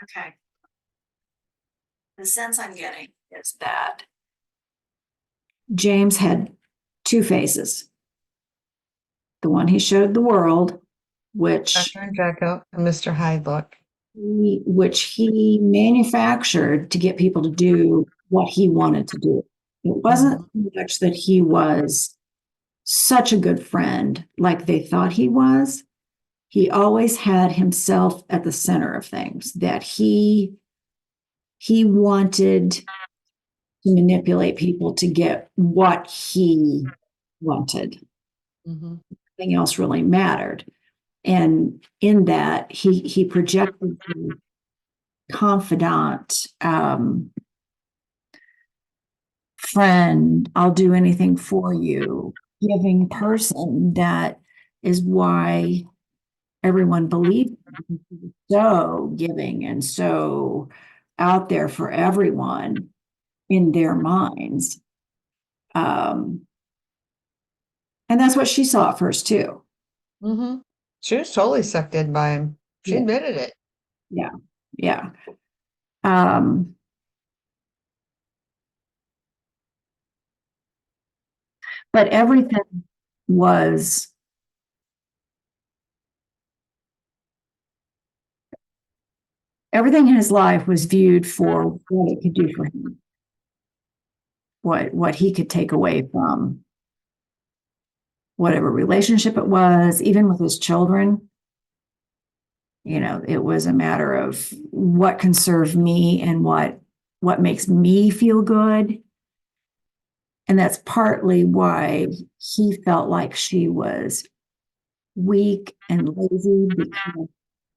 Okay. The sense I'm getting is that James had two faces. The one he showed the world, which Dr. and Jacko and Mr. Hyde look. he manufactured to get people to do what he wanted to do. It wasn't much that he was such a good friend like they thought he was. He always had himself at the center of things, that he wanted to manipulate people to get what he wanted. Mm-hmm. Nothing else really mattered. And in that, he projected the confidant, friend, I'll do anything for you, giving person that is why everyone believed him. He was so giving and so out there for everyone. in their minds. And that's what she saw at first too. Mm-hmm. She was totally sucked in by him. She Yeah, admitted it. yeah, yeah. Um, but was everything in his life was viewed for what it could do for him, what he could take away from whatever relationship it was, even with his children. It was a matter of what can serve me and what makes me feel good. And that's partly why he felt like she was weak and lazy because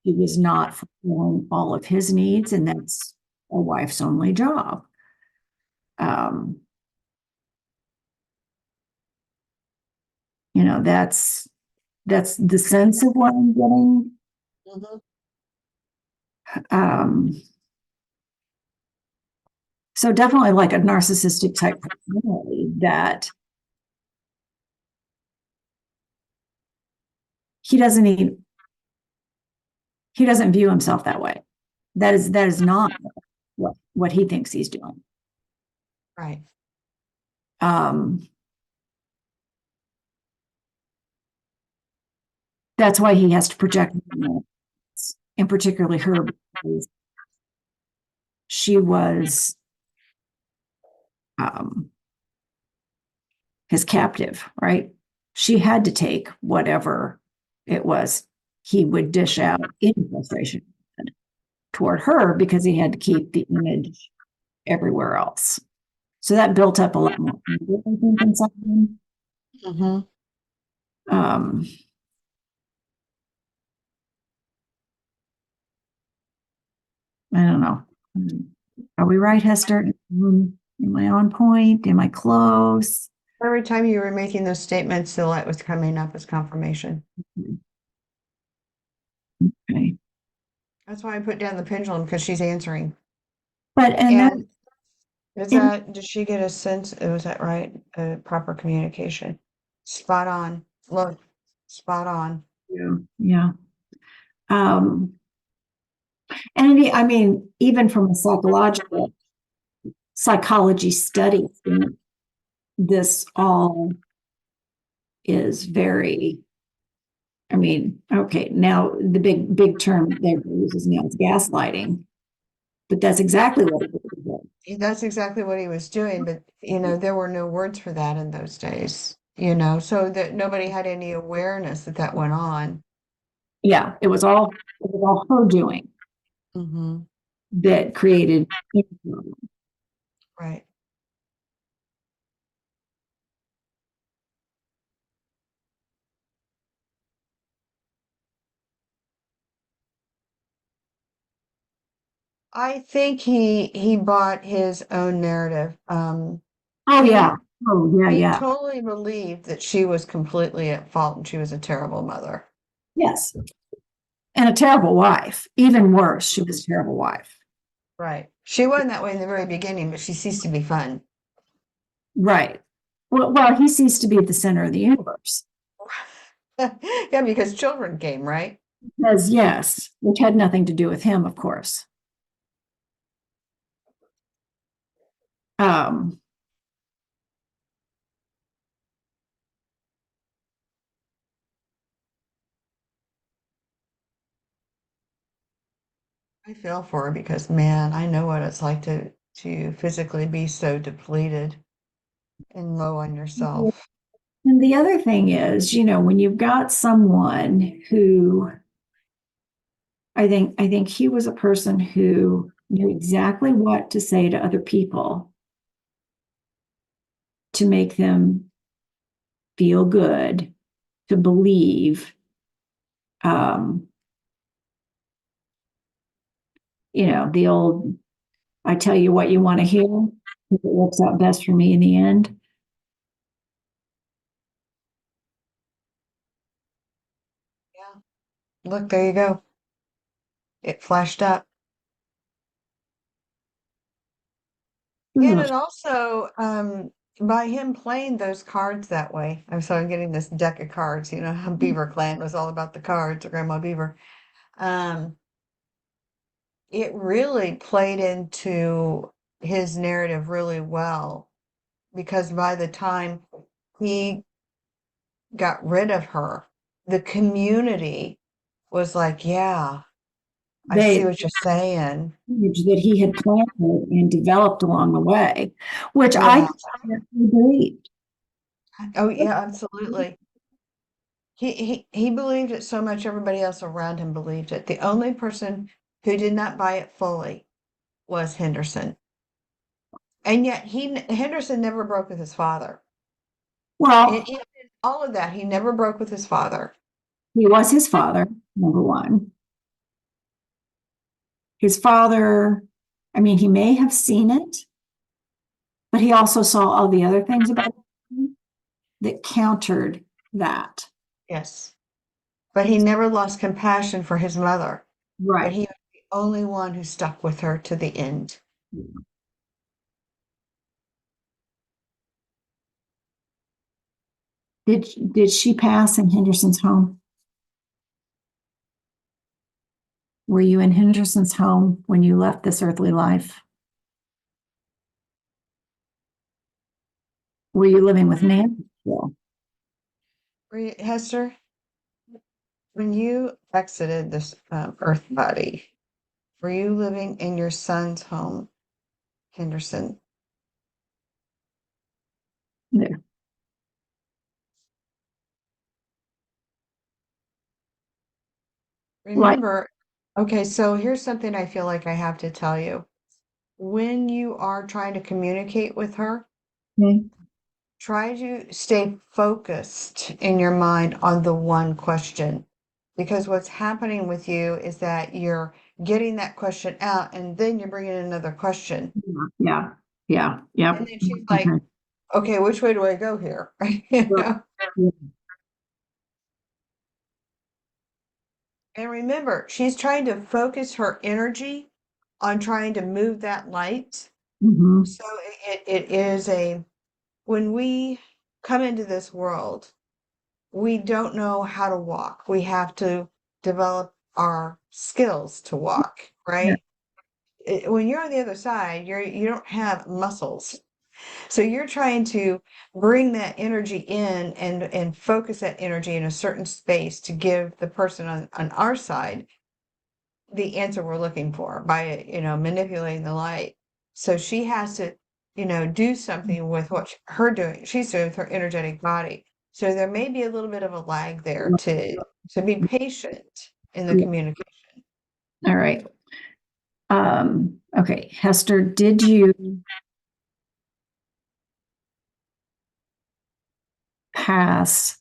he was not fulfilling all of his needs, and that's a wife's only job. Um, that's the sense of what I'm getting. Mm-hmm. Um, so definitely like a narcissistic type personality that he doesn't even he doesn't view himself that way. That is not what he thinks he's doing. Right. Um, that's why he has to project, and particularly her, because she was um, his captive, right? She had to take whatever it was he would dish out in frustration toward her because he had to keep the image everywhere else. So that built up a lot more anger, I think, inside him. Mm-hmm. Um, I don't know. Are we right, Hester? Am I on point? Am I close? Every time you were making those statements, the light was coming up as confirmation. Okay. That's why I put down the pendulum because she's answering. And then And in did she get a sense, was that right? Proper communication. Spot on. Look, spot on. yeah, yeah. Um, and I mean, even from a psychology study, this all is very, I mean, okay, now the big term that uses now is gaslighting, but that's exactly what it is. That's exactly what he was doing, but there were no words for that in those days, so that nobody had any awareness that that went on. Yeah, it was all her doing Mm-hmm. that created. Right. I think he bought his own narrative. Oh He yeah. Oh yeah, he yeah. totally believed that she was completely at fault and she was a terrible mother. Yes. And a terrible wife. Even worse, she was a terrible wife. Right. She wasn't that way in the very beginning, but she ceased to be fun. Right. Well, he ceased to be at the center of the universe. Yeah, because children came, right? Because yes, which had nothing to do with him, of course. Um, I feel for her because man, I know what it's like to physically be so depleted and low on yourself. and the other thing is, when you've got someone who I think he was a person who knew exactly what to say to other people to make them feel good, to believe, um, the old I tell you what you want to hear, if it works out best for me in the end. Yeah. Look, there you go. It flashed up. And it also, by him playing those cards that way, I'm getting this deck of cards, you know, how Beaver Clan was all about the cards, or Grandma Beaver. Um, it really played into his narrative really well because by the time he got rid of her, the community was like, yeah, I see They what you're saying. that he had planted and developed along the way, which I Yeah. believed. Oh, yeah, absolutely. He believed it so much, everybody else around him believed it. The only person who did not buy it fully was Henderson. And yet Henderson never broke with his father. And Well, in all of that, he never broke with his father. he was his father, number one. His father, I mean, he may have seen it, but he also saw all the other things about him that countered that. Yes. But he never lost compassion for his mother. But Right. he was the only one who stuck with her to the end. Did she pass in Henderson's home? Were you in Henderson's home when you left this earthly life? Were you living with Nancy still? Hester, when you exited this earth body, were you living in your son's home, Henderson? There. Right. Remember, okay, so here's something I feel like I have to tell you. When you are trying to communicate with her, Okay. try to stay focused in your mind on the one question. Because what's happening with you is that you're getting that question out and then you're bringing in another question. Yeah. Yeah. And Yep. then she's like, Okay. okay, which way do I go here? You know? And remember, she's trying to focus her energy on trying to move that light. Mm-hmm. So it is when we come into this world, we don't know how to walk. We have to develop our skills to walk, Yeah. right? When you're on the other side, you don't have muscles. So you're trying to bring that energy in and focus that energy in a certain space to give the person on our side the answer we're looking for by, manipulating the light. So she has to, do something with what she's doing with her energetic body. So there may be a little bit of a lag there to be patient in the Yeah. communication. All right. Okay, Hester, did you pass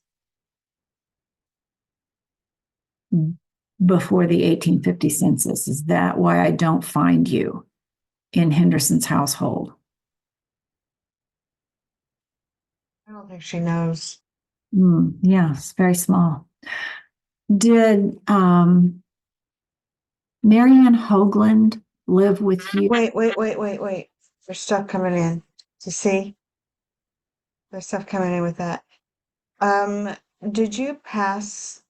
before the 1850 census? Is that why I don't find you in Henderson's household? I don't think she knows. Yeah, it's very small. Did Marianne Hoagland live with you? Wait. There's stuff coming in. Do you see? There's stuff coming in with that. Um, did you pass,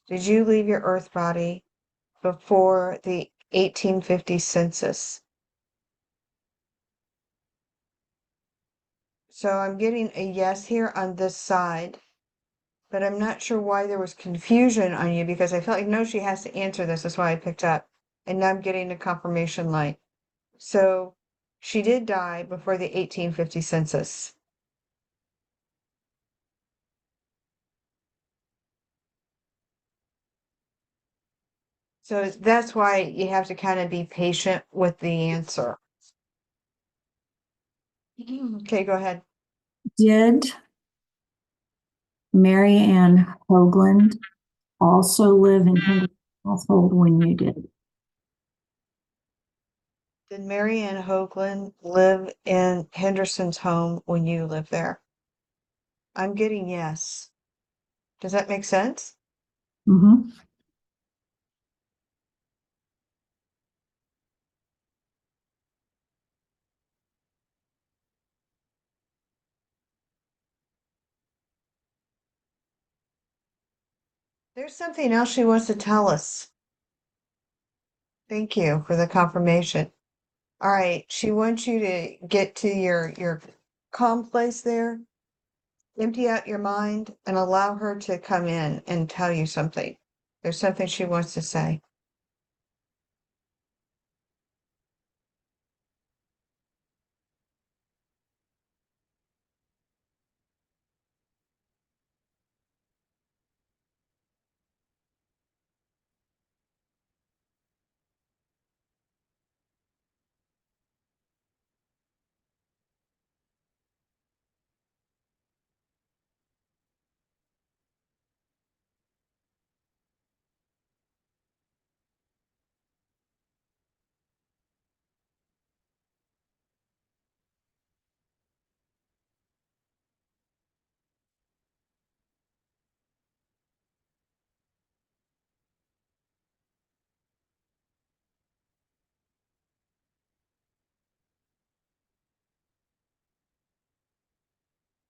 did you leave your earth body before the 1850 census? So I'm getting a yes here on this side, but I'm not sure why there was confusion on you because I felt like, no, she has to answer this. That's why I picked up. And now I'm getting a confirmation light. So she did die before the 1850 census. So that's why you have to kind of be patient with the answer. Okay, go ahead. Did Marianne Hoagland also live in Henderson's household when you did? Did Marianne Hoagland live in Henderson's home when you lived there? I'm getting yes. Does that make sense? Mm-hmm. There's something else she wants to tell us. Thank you for the confirmation. All right, she wants you to get to your calm place there, empty out your mind, and allow her to come in and tell you something. There's something she wants to say.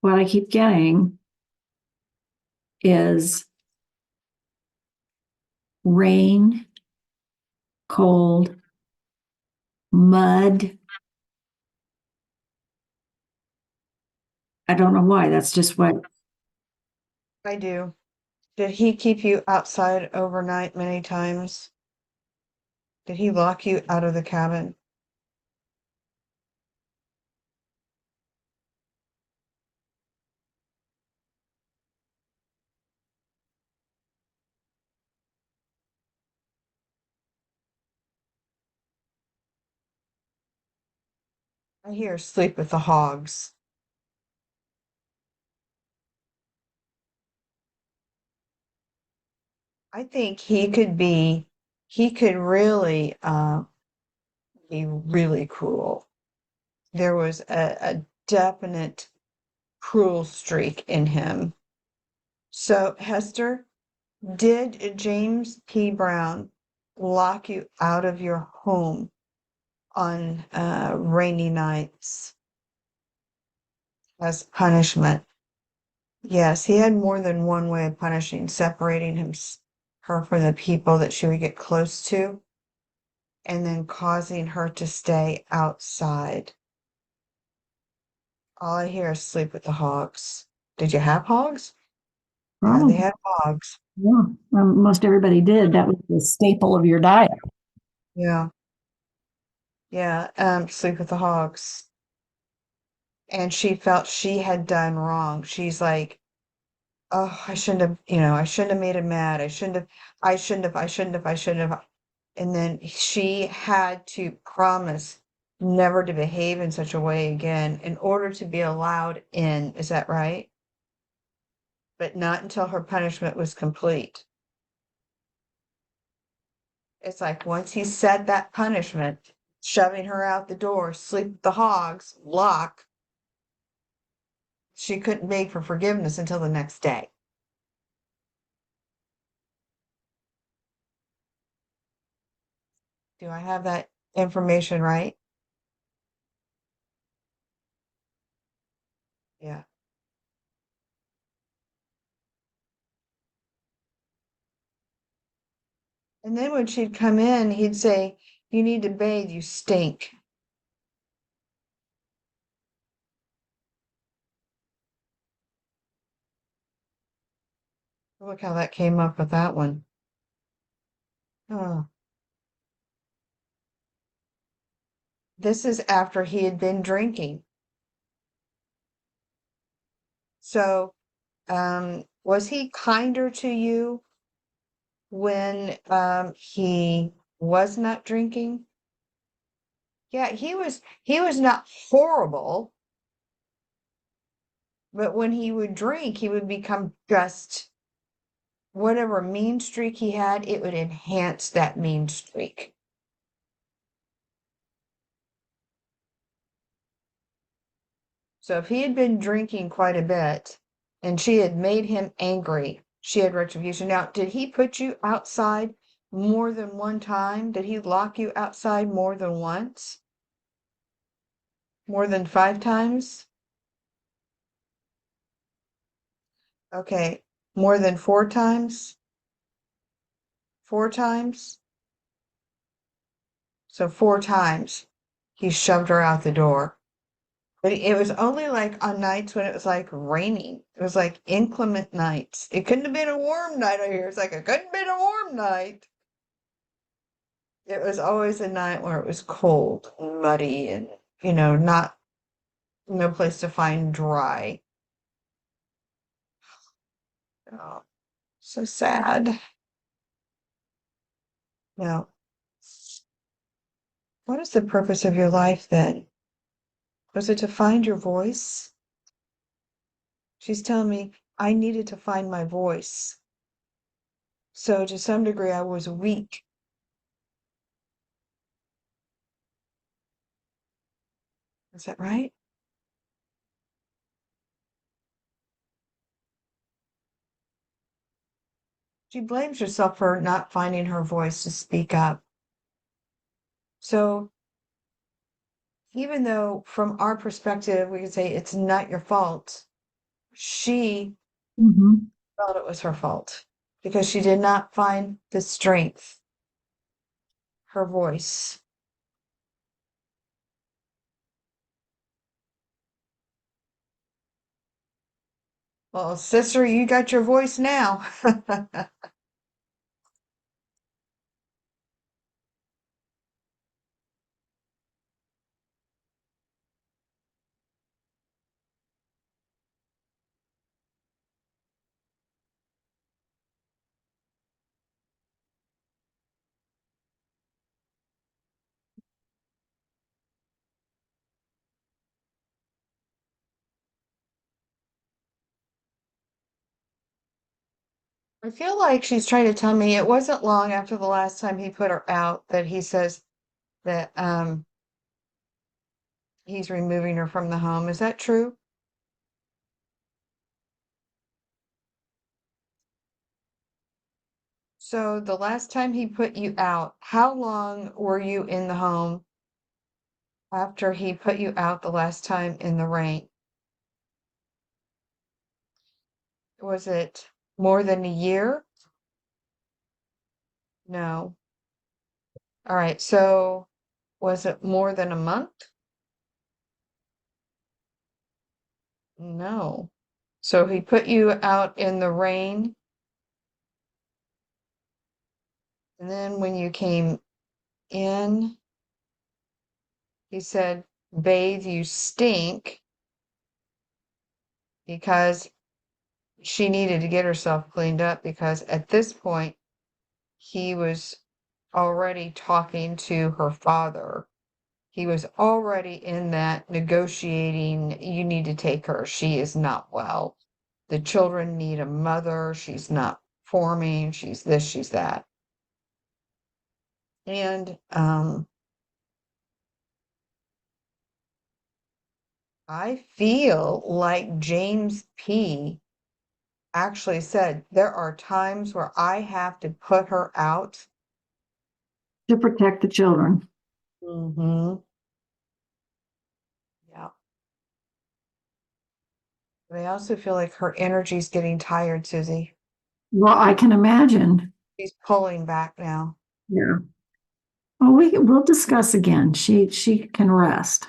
What I keep getting is rain, cold, mud. I don't know why. That's just what. I do. Did he keep you outside overnight many times? Did he lock you out of the cabin? I hear sleep with the hogs. I think he could really be really cruel. There was a definite cruel streak in him. So, Hester, did James P. Brown lock you out of your home on rainy nights as punishment? Yes, he had more than one way of punishing, separating her from the people that she would get close to, and then causing her to stay outside. All I hear is sleep with the hogs. Did you have hogs? Yeah, Oh, they had hogs. yeah. Most everybody did. That was the staple of your diet. Yeah, yeah, sleep with the hogs. And she felt she had done wrong. She's like, oh, I shouldn't have, I shouldn't have made him mad. I shouldn't have. And then she had to promise never to behave in such a way again in order to be allowed in. Is that right? But not until her punishment was complete. It's like once he said that punishment, shoving her out the door, sleep with the hogs, lock, she couldn't beg for forgiveness until the next day. Do I have that information right? Yeah. And then when she'd come in, he'd say, you need to bathe, you stink. Look how that came up with that one. Oh, this is after he had been drinking. So, was he kinder to you when he was not drinking? Yeah, he was not horrible, but when he would drink, he would become just whatever mean streak he had, it would enhance that mean streak. So if he had been drinking quite a bit and she had made him angry, she had retribution. Now, did he put you outside more than one time? Did he lock you outside more than once? More than 5 times? Okay, more than 4 times? 4 times. So 4 times he shoved her out the door. But it was only like on nights when it was like raining. It was like inclement nights. It couldn't have been a warm night out here. It's like it couldn't have been a warm night. It was always a night where it was cold and muddy and, not no place to find dry. Oh, so sad. Now, what is the purpose of your life then? Was it to find your voice? She's telling me I needed to find my voice. So to some degree, I was weak. Is that right? She blames herself for not finding her voice to speak up. So even though from our perspective, we could say it's not your fault, she Mhm. felt it was her fault because she did not find the strength, her voice. Well, sister, you got your voice now. I feel like she's trying to tell me it wasn't long after the last time he put her out that he says that he's removing her from the home. Is that true? So the last time he put you out, how long were you in the home after he put you out the last time in the rain? Was it more than a year? No. All right. So was it more than a month? No. So he put you out in the rain, and then when you came in, he said, "Bathe, you stink," because she needed to get herself cleaned up because at this point he was already talking to her father. He was already in that negotiating, you need to take her. She is not well. The children need a mother. She's not forming. She's this, she's that. And I feel like James P. actually said there are times where I have to put her out. To protect the children. Mm-hmm. Yeah. But I also feel like her energy's getting tired, Susie. Well, I can imagine. She's pulling back now. Yeah. Well, we'll discuss again. She can rest.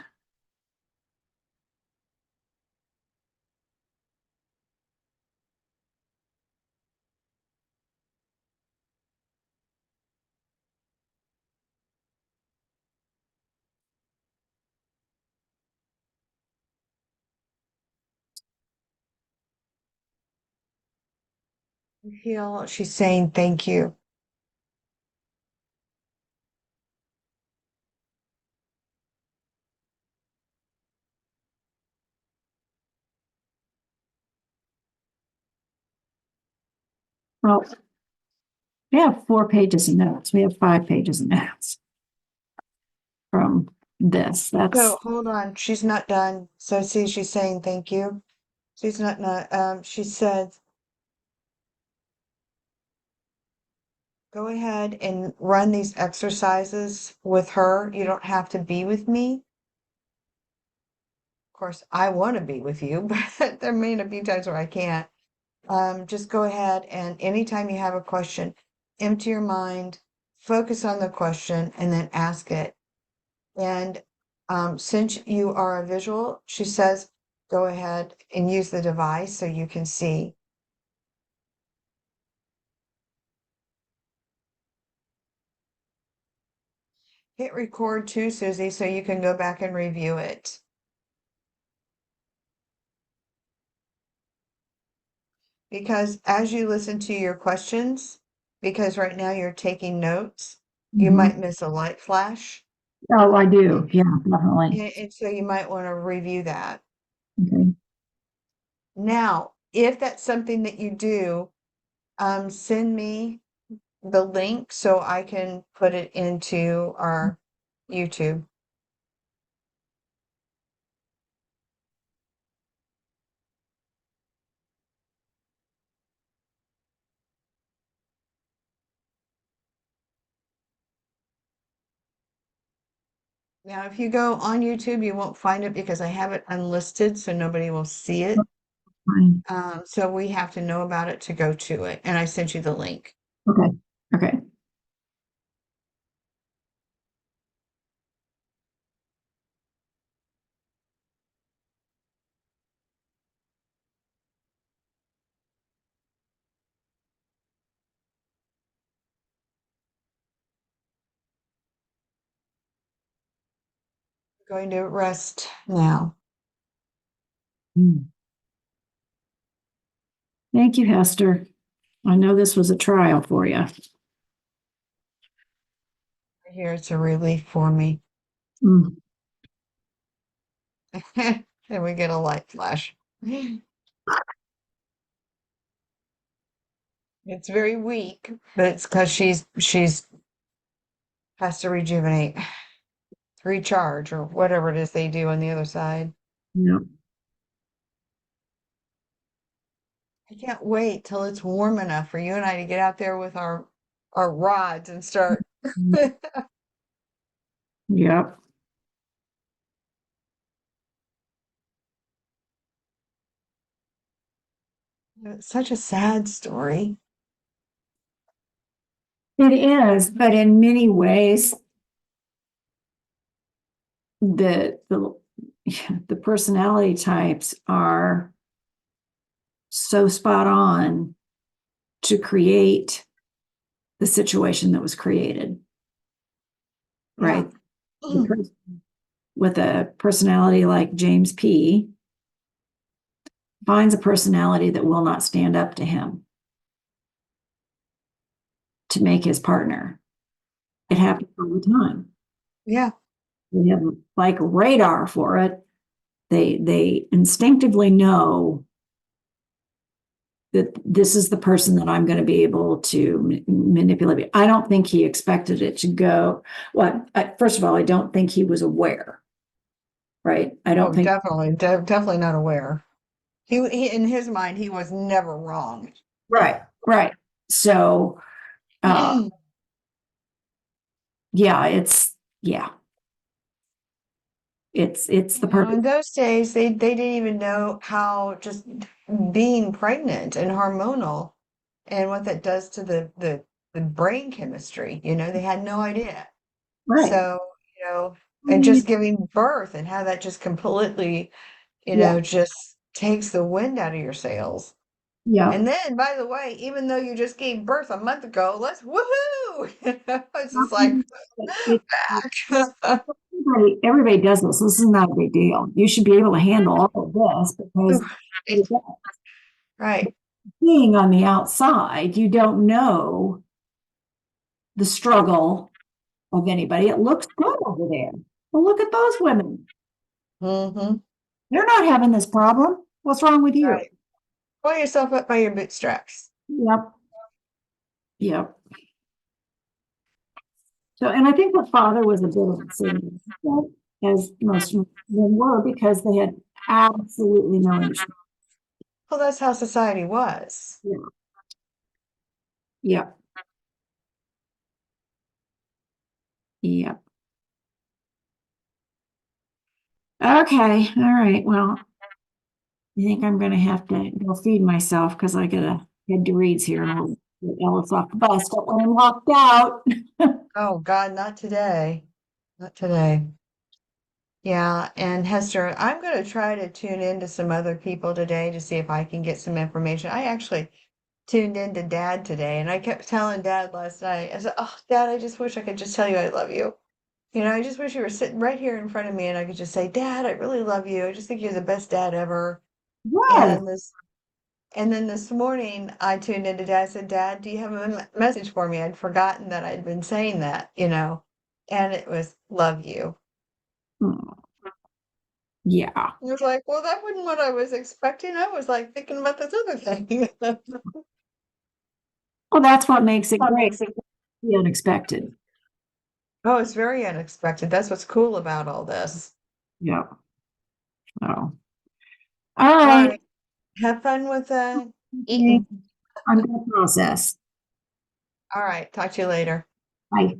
I feel she's saying thank you. Well, we have 4 pages of notes. We have 5 pages of notes from this. That's So hold on, she's not done. So see, she's saying thank you. She's not. She said, go ahead and run these exercises with her. You don't have to be with me. Of course, I want to be with you, but there may not be times where I can't. Just go ahead and anytime you have a question, empty your mind, focus on the question, and then ask it. And since you are a visual, she says, go ahead and use the device so you can see. Hit record too, Susie, so you can go back and review it. Because as you listen to your questions, because right now you're taking notes, you Mhm. might miss a light flash. Oh, I do. Yeah, definitely. And so you might want to review that. Okay. Now, if that's something that you do, send me the link so I can put it into our YouTube. Now, if you go on YouTube, you won't find it because I have it unlisted, so nobody will see it. Fine. So we have to know about it to go to it. And I sent you the link. Okay. Okay. Going to rest now. Mm. Thank you, Hester. I know this was a trial for you. Here, it's a relief for me. Mm. And we get a light flash. It's very weak, but it's because she's has to rejuvenate, recharge, or whatever it is they do on the other side. Yeah. I can't wait till it's warm enough for you and I to get out there with our rods and start. Yep. It's such a sad story. It is, but in many ways, the the personality types are so spot on to create the situation that was created, Yeah. right? The person with a personality like James P. finds a personality that will not stand up to him to make his partner. It happens all the time. Yeah. We have like radar for it. They instinctively know that this is the person that I'm going to be able to manipulate. I don't think he expected it to go. Well, first of all, I don't think he was aware, right? I don't Oh, think. definitely, definitely not aware. He in his mind, he was never wrong. Right, right. So, uh, yeah, yeah, it's the In perfect. those days, they didn't even know how just being pregnant and hormonal and what that does to the brain chemistry. They had no idea. Right. So, and just giving birth and how that just completely, Yeah, just takes the wind out of your sails. yeah. And then, by the way, even though you just gave birth a month ago, let's woohoo! It's just like It, back. everybody does this. This is not a big deal. You should be able to handle all of this because Right. being on the outside, you don't know the struggle of anybody. It looks good over there. Well, look at those women. Mm-hmm. They're not having this problem. What's wrong with you? Right. Pull yourself up by your bootstraps. Yep. Yep. So, and I think the father was a bit of a same, as most of them were, because they had absolutely no understanding. Well, that's how society was. Yeah. Yep. Yep. Okay. All right. Well, I think I'm going to have to go feed myself because I got to head to Reed's here in a little. Ellis off the bus, don't let him locked out. Oh God, not today. Not today. Yeah, and Hester, I'm going to try to tune into some other people today to see if I can get some information. I actually tuned into Dad today, and I kept telling Dad last night, I said, "Oh, Dad, I just wish I could just tell you I love you. You know, I just wish you were sitting right here in front of me and I could just say, Dad, I really love you. I just think you're the best dad ever." Yes. And then this morning I tuned into Dad. I said, Dad, do you have a message for me? I'd forgotten that I'd been saying that, and it was love you. Mm, yeah. He was like, well, that wasn't what I was expecting. I was like thinking about this other thing. Well, that's what makes it great. The unexpected. Oh, it's very unexpected. That's what's cool about all this. Yeah. Oh. All All right. right. Have fun with Okay. eating. I'm gonna process. All right. Talk to you later. Bye.